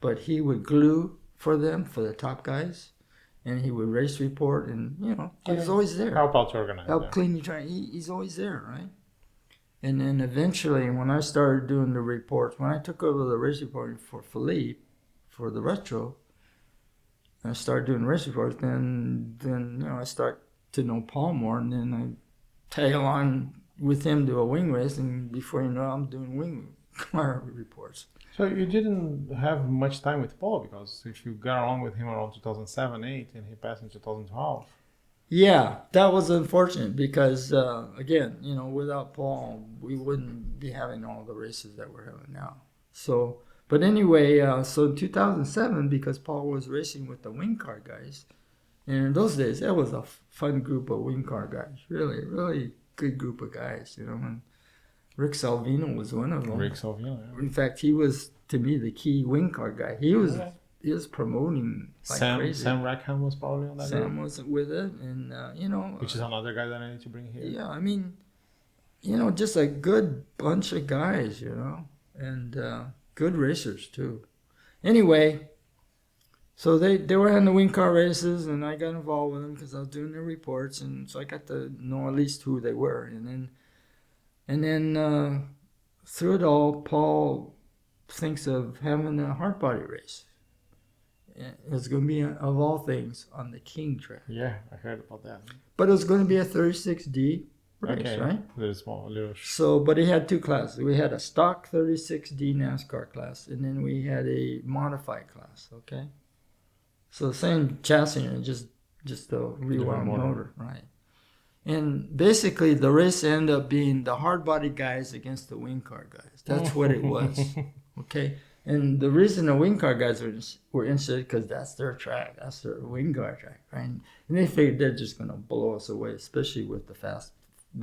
but he would glue for them, for the top guys, and he would race report, and you know, he was always there. Help out to organize. Help yeah. clean your track. He's always there, right? And then eventually, when I started doing the reports, when I took over the race reporting for Philippe, for the Retro, and I started doing race reports, then you know, I start to know Paul more, and then I tag along with him to a wing race, and before you know, I'm doing wing car reports. So you didn't have much time with Paul, because if you got along with him around 2007, 8, and he passed in 2012. Yeah, that was unfortunate, because again, you know, without Paul, we wouldn't be having all the races that we're having now. So, but anyway, so in 2007, because Paul was racing with the wing car guys, and in those days, that was a fun group of wing car guys. Really, really good group of guys, you know. And Rick Salvino was one of them. Rick Salvino, yeah. In fact, he was, to me, the key wing car guy. He was promoting like crazy. Sam Rackham was probably on that. Sam group, was with it, and you know, which is another guy that I need to bring here. yeah, I mean, you know, just a good bunch of guys, you know, and good racers too. Anyway, so they were having the wing car races, and I got involved with them because I was doing their reports, and so I got to know at least who they were, and then through it all, Paul thinks of having a hardbody race. It's going to be, of all things, on the King track. Yeah, I heard about that. But it was going to be a 36D race, Okay, right? little small, little. So, but it had 2 classes. We had a stock 36D NASCAR class, and then we had a modified class, okay? So the same chassis, and just a rewound motor, right? And basically, the race ended up being the hardbody guys against the wing car guys. That's what it was, okay? And the reason the wing car guys were interested, because that's their track, that's their wing car track, right? And they figured they're just going to blow us away, especially with the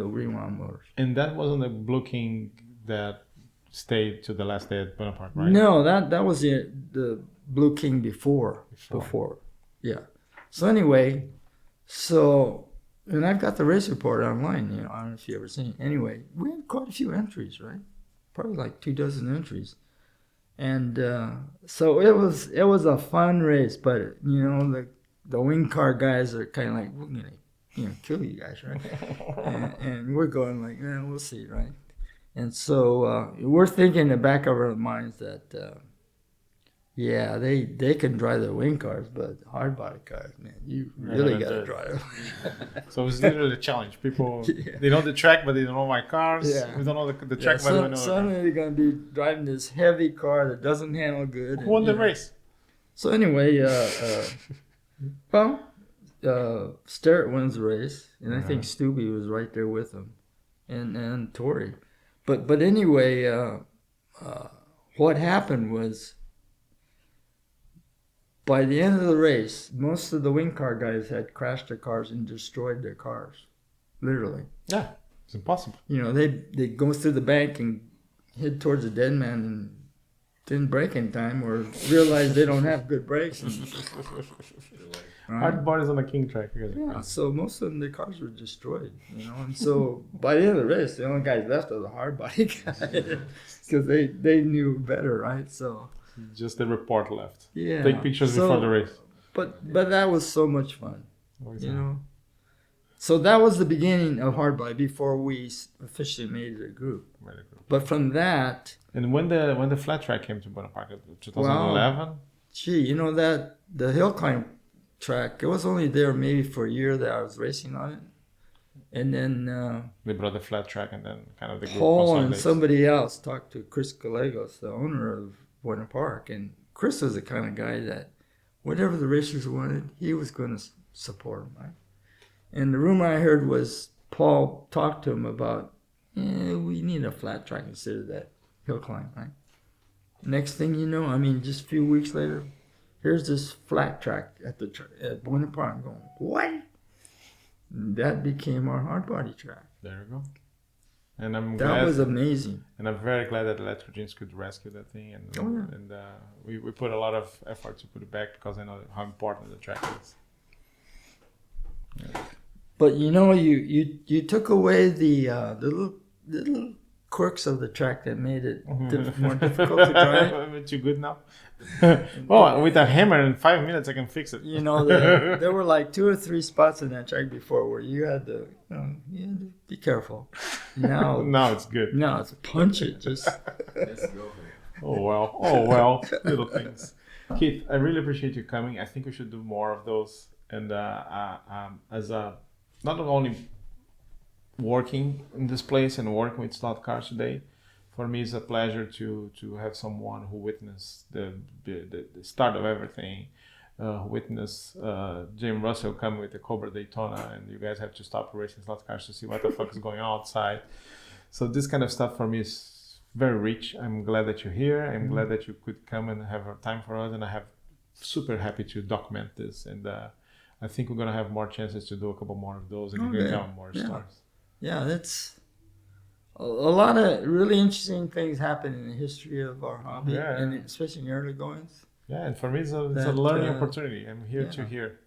rewound motors. And that wasn't the Blue King that stayed to the last day at Buena Park, right? No, that was the Blue King before. Yeah. So anyway, and I've got the race report online, you know, I don't know if you ever seen it. Anyway, we had quite a few entries, right? Probably like 24 entries. And so it was a fun race, but you know, the wing car guys are kind of like, we're gonna, you know, kill you guys, right? and we're going like, we'll see, right? And so we're thinking in the back of our minds that yeah, they can drive the wing cars, but hardbody cars, man, you really got to drive them. So it's literally a challenge. People, they know the track, but they don't know my cars. Yeah. We don't know the track, but we know. Suddenly they're going to be driving this heavy car that doesn't handle good. Who won the race? So anyway, Starrett wins the race, and I think Stubby was right there with him, and Tori. But anyway, what happened was, by the end of the race, most of the wing car guys had crashed their cars and destroyed their cars, literally. Yeah, it's impossible. You know, they go through the bank and hit towards a dead man and didn't brake in time, or realized they don't have good brakes. Hard bodies on the king track. You guys are Yeah, crazy. so most of them, the cars were destroyed, you know. And so by the end of the race, the only guys left were the hard body guys because they knew better, right? So Just the report left. yeah, Take pictures so, before the race. But that was so much fun, Always you know. So that was the beginning of hard body before we officially made it a group. Very good. But from that, And when the flat track came to Bonaparte, 2011. gee, you know that the hill climb track, it was only there maybe for a year that I was racing on it. And then They brought the flat track, and then kind of the group Paul and consolidates. somebody else talked to Chris Gallegos, the owner of Buena Park. And Chris was the kind of guy that whatever the racers wanted, he was going to support them, right? And the rumor I heard was Paul talked to him about, we need a flat track instead of that hill climb, right? Next thing you know, I mean, just a few weeks later, here's this flat track at Buena Park. I'm going, what? And that became our hard body track. There you go. And I'm That glad, was amazing. and I'm very glad that Electrogenics could rescue that thing, and Oh, yeah. and we put a lot of effort to put it back because I know how important the track is. But you know, you took away the little quirks of the track that made it more difficult to drive. But you good now? Well, with a hammer in 5 minutes, I can fix it. You know, there were like 2 or 3 spots in that track before where you had to, be careful. Now, Now it's good. now it's punch it. Just Let's go. Oh well, little things. Keith, I really appreciate you coming. I think we should do more of those. And as a not only working in this place and working with Slotcars today, for me it's a pleasure to have someone who witnessed the start of everything. Witness Jim Russell come with the Cobra Daytona, and you guys have to stop racing Slotcars to see what the fuck is going on outside. So this kind of stuff for me is very rich. I'm glad that you're here. I'm glad that you could come and have a time for us, and I have super happy to document this. And I think we're gonna have more chances to do a couple more of those, and you're gonna tell more stories. yeah, that's a lot of really interesting things happen in the history of our hobby, Yeah. and especially in the early goings. Yeah, and for me it's a That, learning opportunity. I'm here to yeah. hear.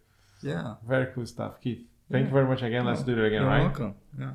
Yeah, Very cool stuff, Keith. Thank you very much again. Let's do it again, you're right? welcome. Yeah.